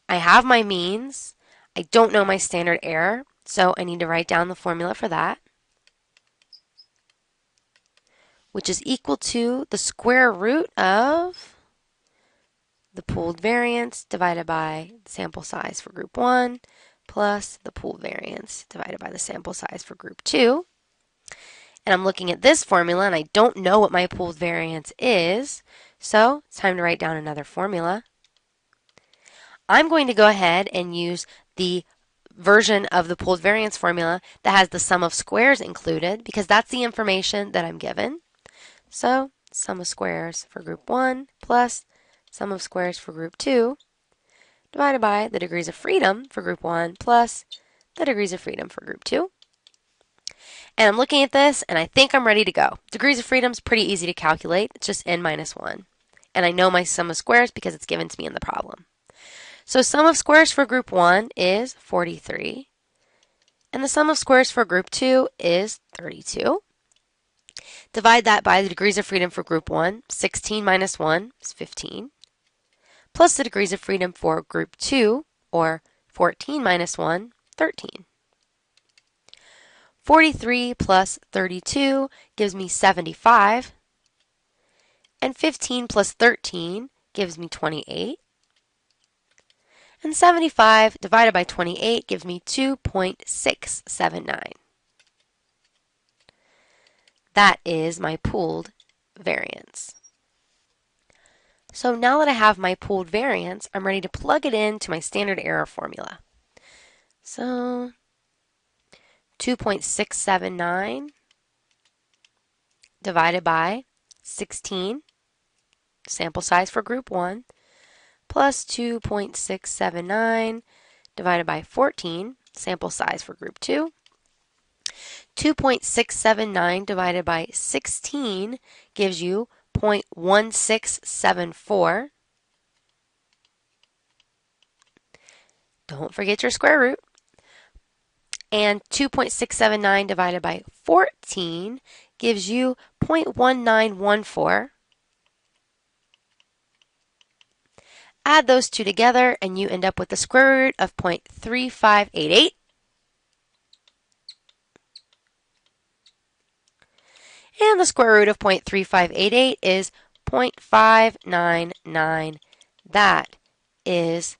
I have my means. I don't know my standard error, so I need to write down the formula for that, which is equal to the square root of the pooled variance divided by the sample size for group 1 plus the pooled variance divided by the sample size for group 2. And I'm looking at this formula and I don't know what my pooled variance is, so it's time to write down another formula. I'm going to go ahead and use the version of the pooled variance formula that has the sum of squares included because that's the information that I'm given. So sum of squares for group 1 plus sum of squares for group 2 divided by the degrees of freedom for group 1 plus the degrees of freedom for group 2. And I'm looking at this, and I think I'm ready to go. Degrees of freedom is pretty easy to calculate. It's just n minus 1. And I know my sum of squares because it's given to me in the problem. So sum of squares for group 1 is 43. And the sum of squares for group 2 is 32. Divide that by the degrees of freedom for group 1. 16 minus 1 is 15. Plus the degrees of freedom for group 2, or 14 minus 1, 13. 43 plus 32 gives me 75. And 15 plus 13 gives me 28. And 75 divided by 28 gives me 2.679. That is my pooled variance. So now that I have my pooled variance, I'm ready to plug it into my standard error formula. So 2.679 divided by 16, sample size for group 1, plus 2.679 divided by 14, sample size for group 2. 2.679 divided by 16 gives you 0.1674. Don't forget your square root. And 2.679 divided by 14 gives you 0.1914. Add those two together and you end up with the square root of 0.3588. And the square root of 0.3588 is 0.599. That is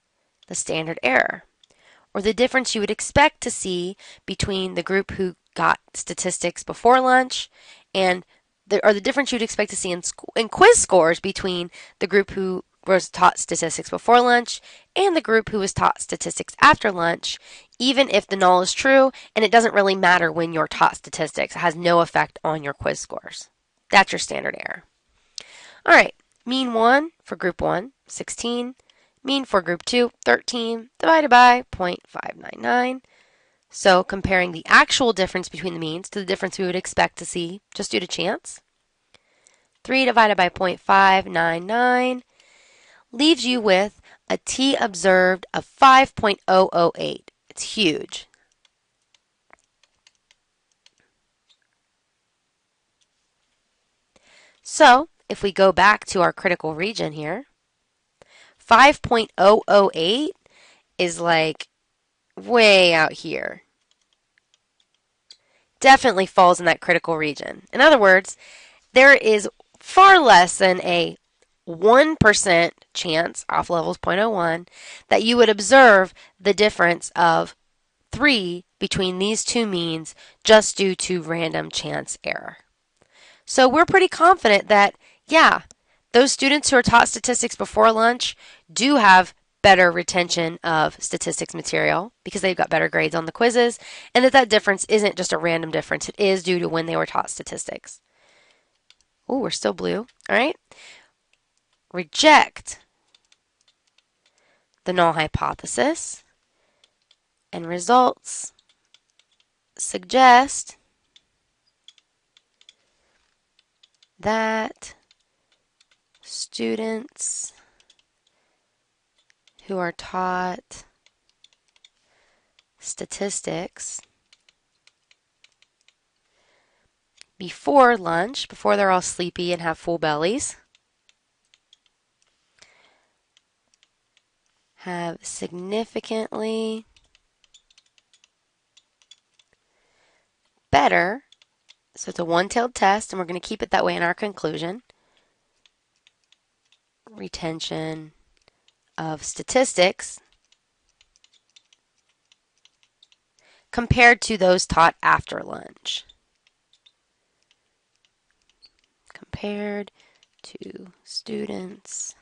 the standard error, or the difference you would expect to see between the group who got statistics before lunch and the difference you'd expect to see in quiz scores between the group who was taught statistics before lunch and the group who was taught statistics after lunch, even if the null is true, and it doesn't really matter when you're taught statistics. It has no effect on your quiz scores. That's your standard error. All right, mean 1 for group 1, 16. Mean for group 2, 13, divided by 0.599. So comparing the actual difference between the means to the difference we would expect to see just due to chance. 3 divided by 0.599 leaves you with a t observed of 5.008. It's huge. So if we go back to our critical region here, 5.008 is like way out here. Definitely falls in that critical region. In other words, there is far less than a 1% chance, off levels 0.01, that you would observe the difference of 3 between these two means just due to random chance error. So we're pretty confident that, yeah, those students who are taught statistics before lunch do have better retention of statistics material because they've got better grades on the quizzes, and that difference isn't just a random difference. It is due to when they were taught statistics. Oh, we're still blue. All right. Reject the null hypothesis, and results suggest that students who are taught statistics before lunch, before they're all sleepy and have full bellies, have significantly better, so it's a one-tailed test, and we're going to keep it that way in our conclusion, retention of statistics compared to those taught after lunch. Compared to students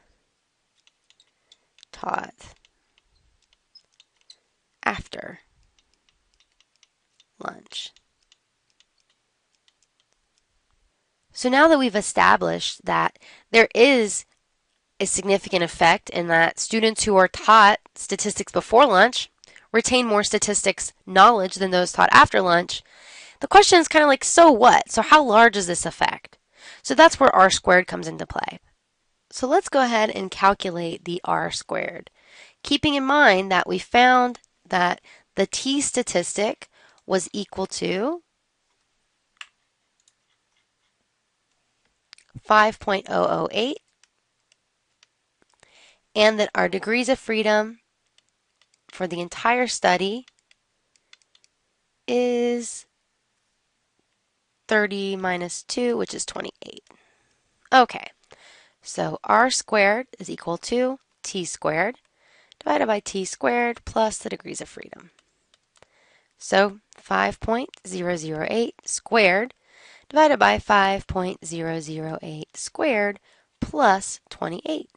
taught after lunch. So now that we've established that there is a significant effect in that students who are taught statistics before lunch retain more statistics knowledge than those taught after lunch. The question is kind of like, so what? So how large is this effect? So that's where R squared comes into play. So let's go ahead and calculate the R squared, keeping in mind that we found that the t statistic was equal to 5.008 and that our degrees of freedom for the entire study is 30 minus 2, which is 28. Okay, so R squared is equal to t squared divided by t squared plus the degrees of freedom. So 5.008 squared divided by 5.008 squared plus 28.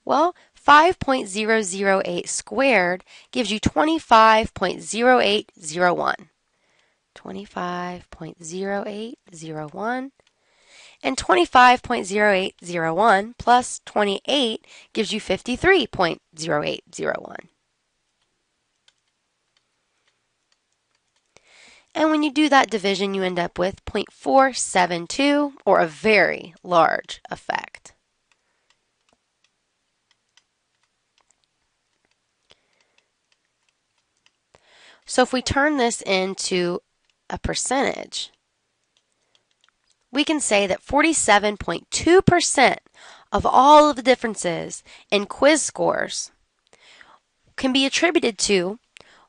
Well, 5.008 squared gives you 25.0801. 25.0801. And 25.0801 plus 28 gives you 53.0801. And when you do that division, you end up with 0.472, or a very large effect. So if we turn this into a percentage, we can say that 47.2% of all of the differences in quiz scores can be attributed to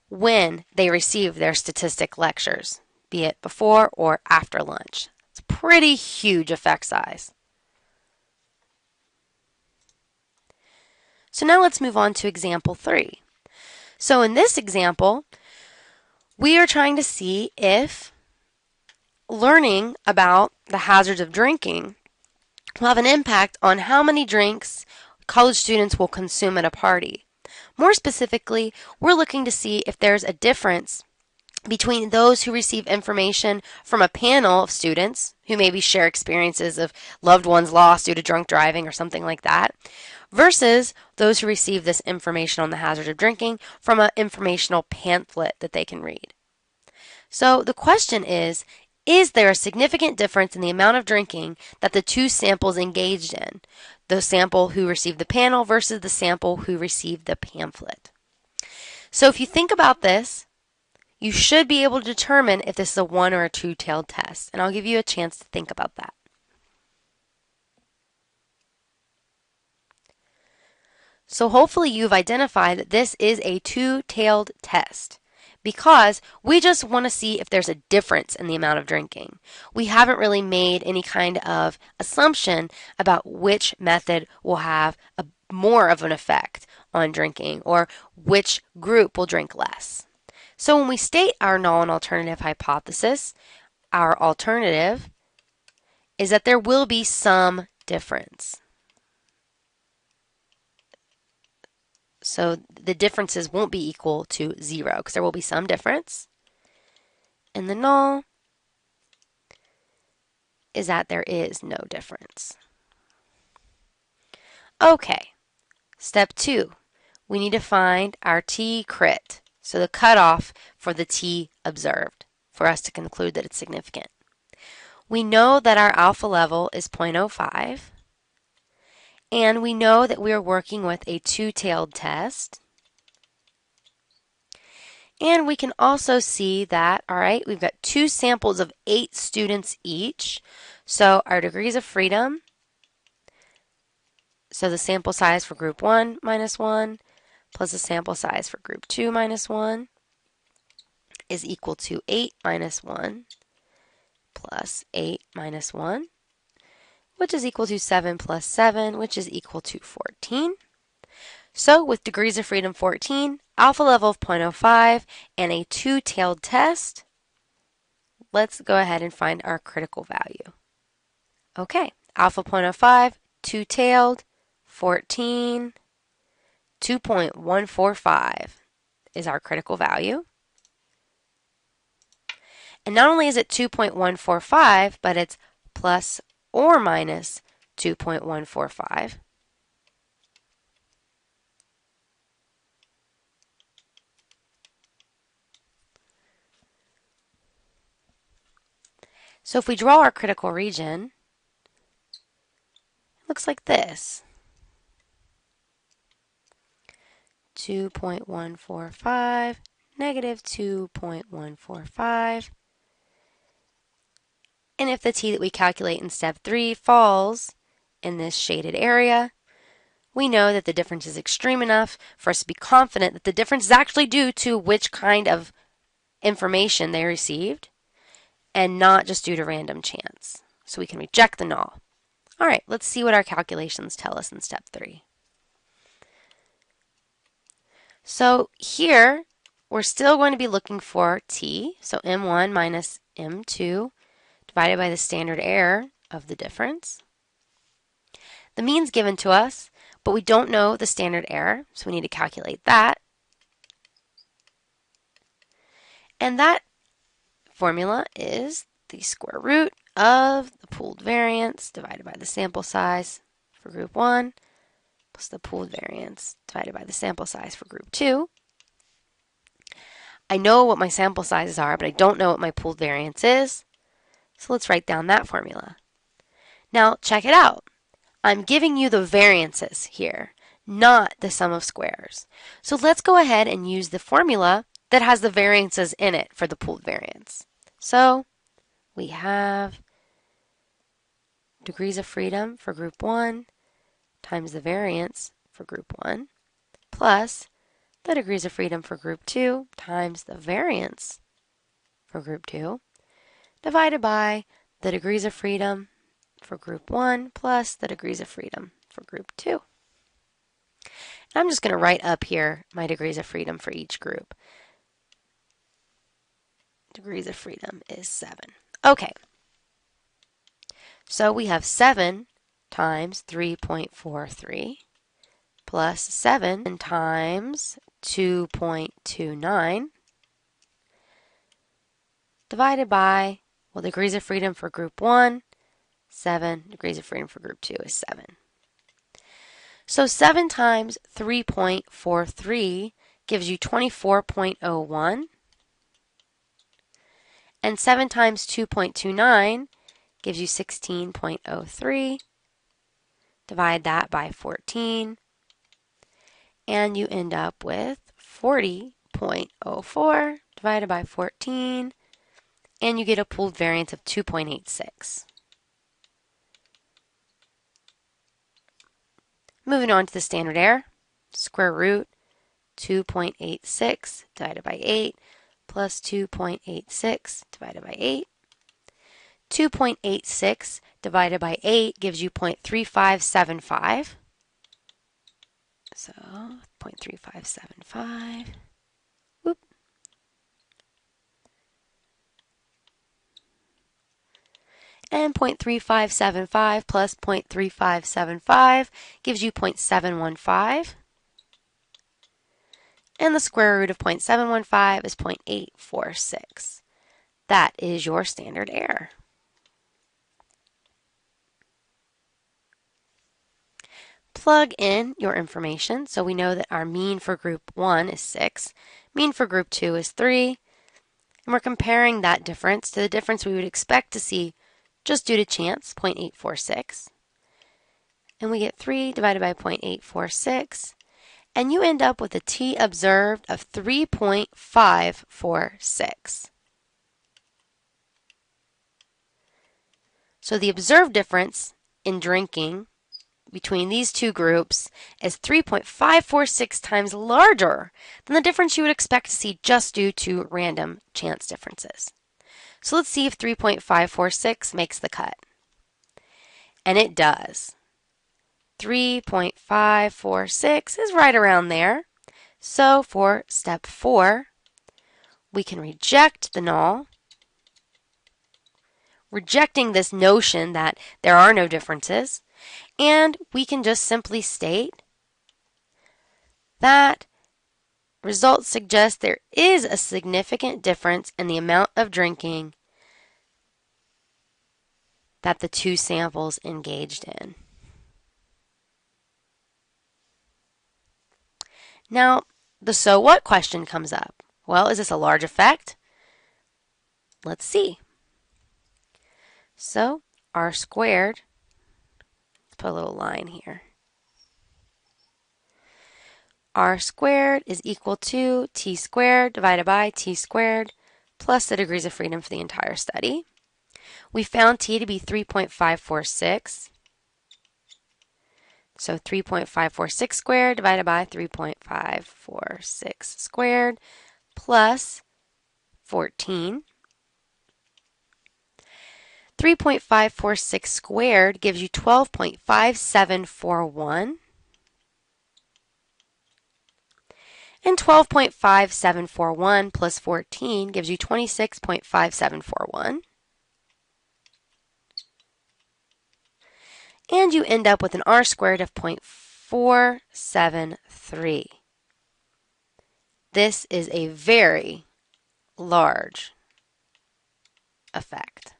when they receive their statistic lectures, be it before or after lunch. It's a pretty huge effect size. So now let's move on to example 3. So in this example, we are trying to see if learning about the hazards of drinking will have an impact on how many drinks college students will consume at a party. More specifically, we're looking to see if there's a difference between those who receive information from a panel of students who maybe share experiences of loved ones lost due to drunk driving or something like that, versus those who receive this information on the hazard of drinking from an informational pamphlet that they can read. So the question is there a significant difference in the amount of drinking that the two samples engaged in? The sample who received the panel versus the sample who received the pamphlet. So if you think about this, you should be able to determine if this is a one or a two-tailed test, and I'll give you a chance to think about that. So hopefully you've identified that this is a two-tailed test, because we just want to see if there's a difference in the amount of drinking. We haven't really made any kind of assumption about which method will have more of an effect on drinking or which group will drink less. So when we state our null and alternative hypothesis, our alternative is that there will be some difference. So the differences won't be equal to 0 because there will be some difference. And the null is that there is no difference. Okay, step 2. We need to find our t crit, so the cutoff for the t observed, for us to conclude that it's significant. We know that our alpha level is 0.05. And we know that we are working with a two-tailed test. And we can also see that, all right, we've got two samples of 8 students each. So our degrees of freedom, so the sample size for group 1 minus 1 plus the sample size for group 2 minus 1 is equal to 8 minus 1 plus 8 minus 1. Which is equal to 7 plus 7, which is equal to 14. So with degrees of freedom 14, alpha level of 0.05, and a two-tailed test, let's go ahead and find our critical value. Okay, alpha 0.05, two-tailed, 14, 2.145 is our critical value. And not only is it 2.145, but it's plus or minus 2.145. So if we draw our critical region, it looks like this. 2.145, negative 2.145. And if the t that we calculate in step 3 falls in this shaded area, we know that the difference is extreme enough for us to be confident that the difference is actually due to which kind of information they received and not just due to random chance. So we can reject the null. All right, let's see what our calculations tell us in step 3. So here, we're still going to be looking for t, so m1 minus m2 divided by the standard error of the difference. The mean's given to us, but we don't know the standard error, so we need to calculate that. And that formula is the square root of the pooled variance divided by the sample size for group 1 plus the pooled variance divided by the sample size for group 2. I know what my sample sizes are, but I don't know what my pooled variance is. So let's write down that formula. Now check it out. I'm giving you the variances here, not the sum of squares. So let's go ahead and use the formula that has the variances in it for the pooled variance. So we have degrees of freedom for group 1 times the variance for group 1 plus the degrees of freedom for group 2 times the variance for group 2 divided by the degrees of freedom for group 1 plus the degrees of freedom for group 2. And I'm just going to write up here my degrees of freedom for each group. Degrees of freedom is 7. Okay. So we have 7 times 3.43 plus 7 times 2.29 divided by, well, degrees of freedom for group 1, 7. Degrees of freedom for group 2 is 7. So 7 times 3.43 gives you 24.01. And 7 times 2.29 gives you 16.03. Divide that by 14. And you end up with 40.04 divided by 14. And you get a pooled variance of 2.86. Moving on to the standard error, square root 2.86 divided by 8 plus 2.86 divided by 8. 2.86 divided by 8 gives you 0.3575. So 0.3575. Whoop. And 0.3575 plus 0.3575 gives you 0.715. And the square root of 0.715 is 0.846. That is your standard error. Plug in your information. So we know that our mean for group 1 is 6, mean for group 2 is 3, and we're comparing that difference to the difference we would expect to see just due to chance, 0.846. And we get 3 divided by 0.846, and you end up with a t observed of 3.546. So the observed difference in drinking between these two groups is 3.546 times larger than the difference you would expect to see just due to random chance differences. So let's see if 3.546 makes the cut. And it does. 3.546 is right around there. So for step 4, we can reject the null, rejecting this notion that there are no differences, and we can just simply state that results suggest there is a significant difference in the amount of drinking that the two samples engaged in. Now, the so what question comes up. Well, is this a large effect? Let's see. So, r squared, let's put a little line here. R squared is equal to t squared divided by t squared plus the degrees of freedom for the entire study. We found t to be 3.546. So 3.546 squared divided by 3.546 squared plus 14. 3.546 squared gives you 12.5741. And 12.5741 plus 14 gives you 26.5741. And you end up with an r squared of 0.473. This is a very large effect.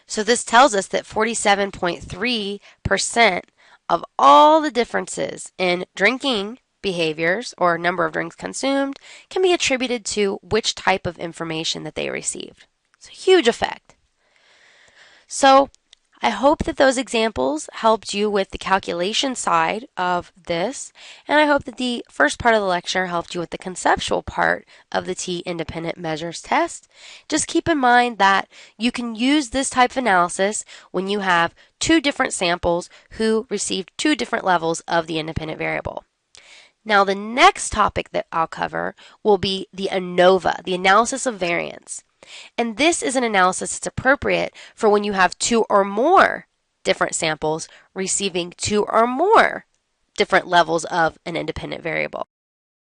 So this tells us that 47.3% of all the differences in drinking behaviors or number of drinks consumed can be attributed to which type of information that they received. It's a huge effect. So I hope that those examples helped you with the calculation side of this, and I hope that the first part of the lecture helped you with the conceptual part of the T-independent measures test. Just keep in mind that you can use this type of analysis when you have two different samples who received two different levels of the independent variable. Now the next topic that I'll cover will be the ANOVA, the analysis of variance. And this is an analysis that's appropriate for when you have two or more different samples receiving two or more different levels of an independent variable.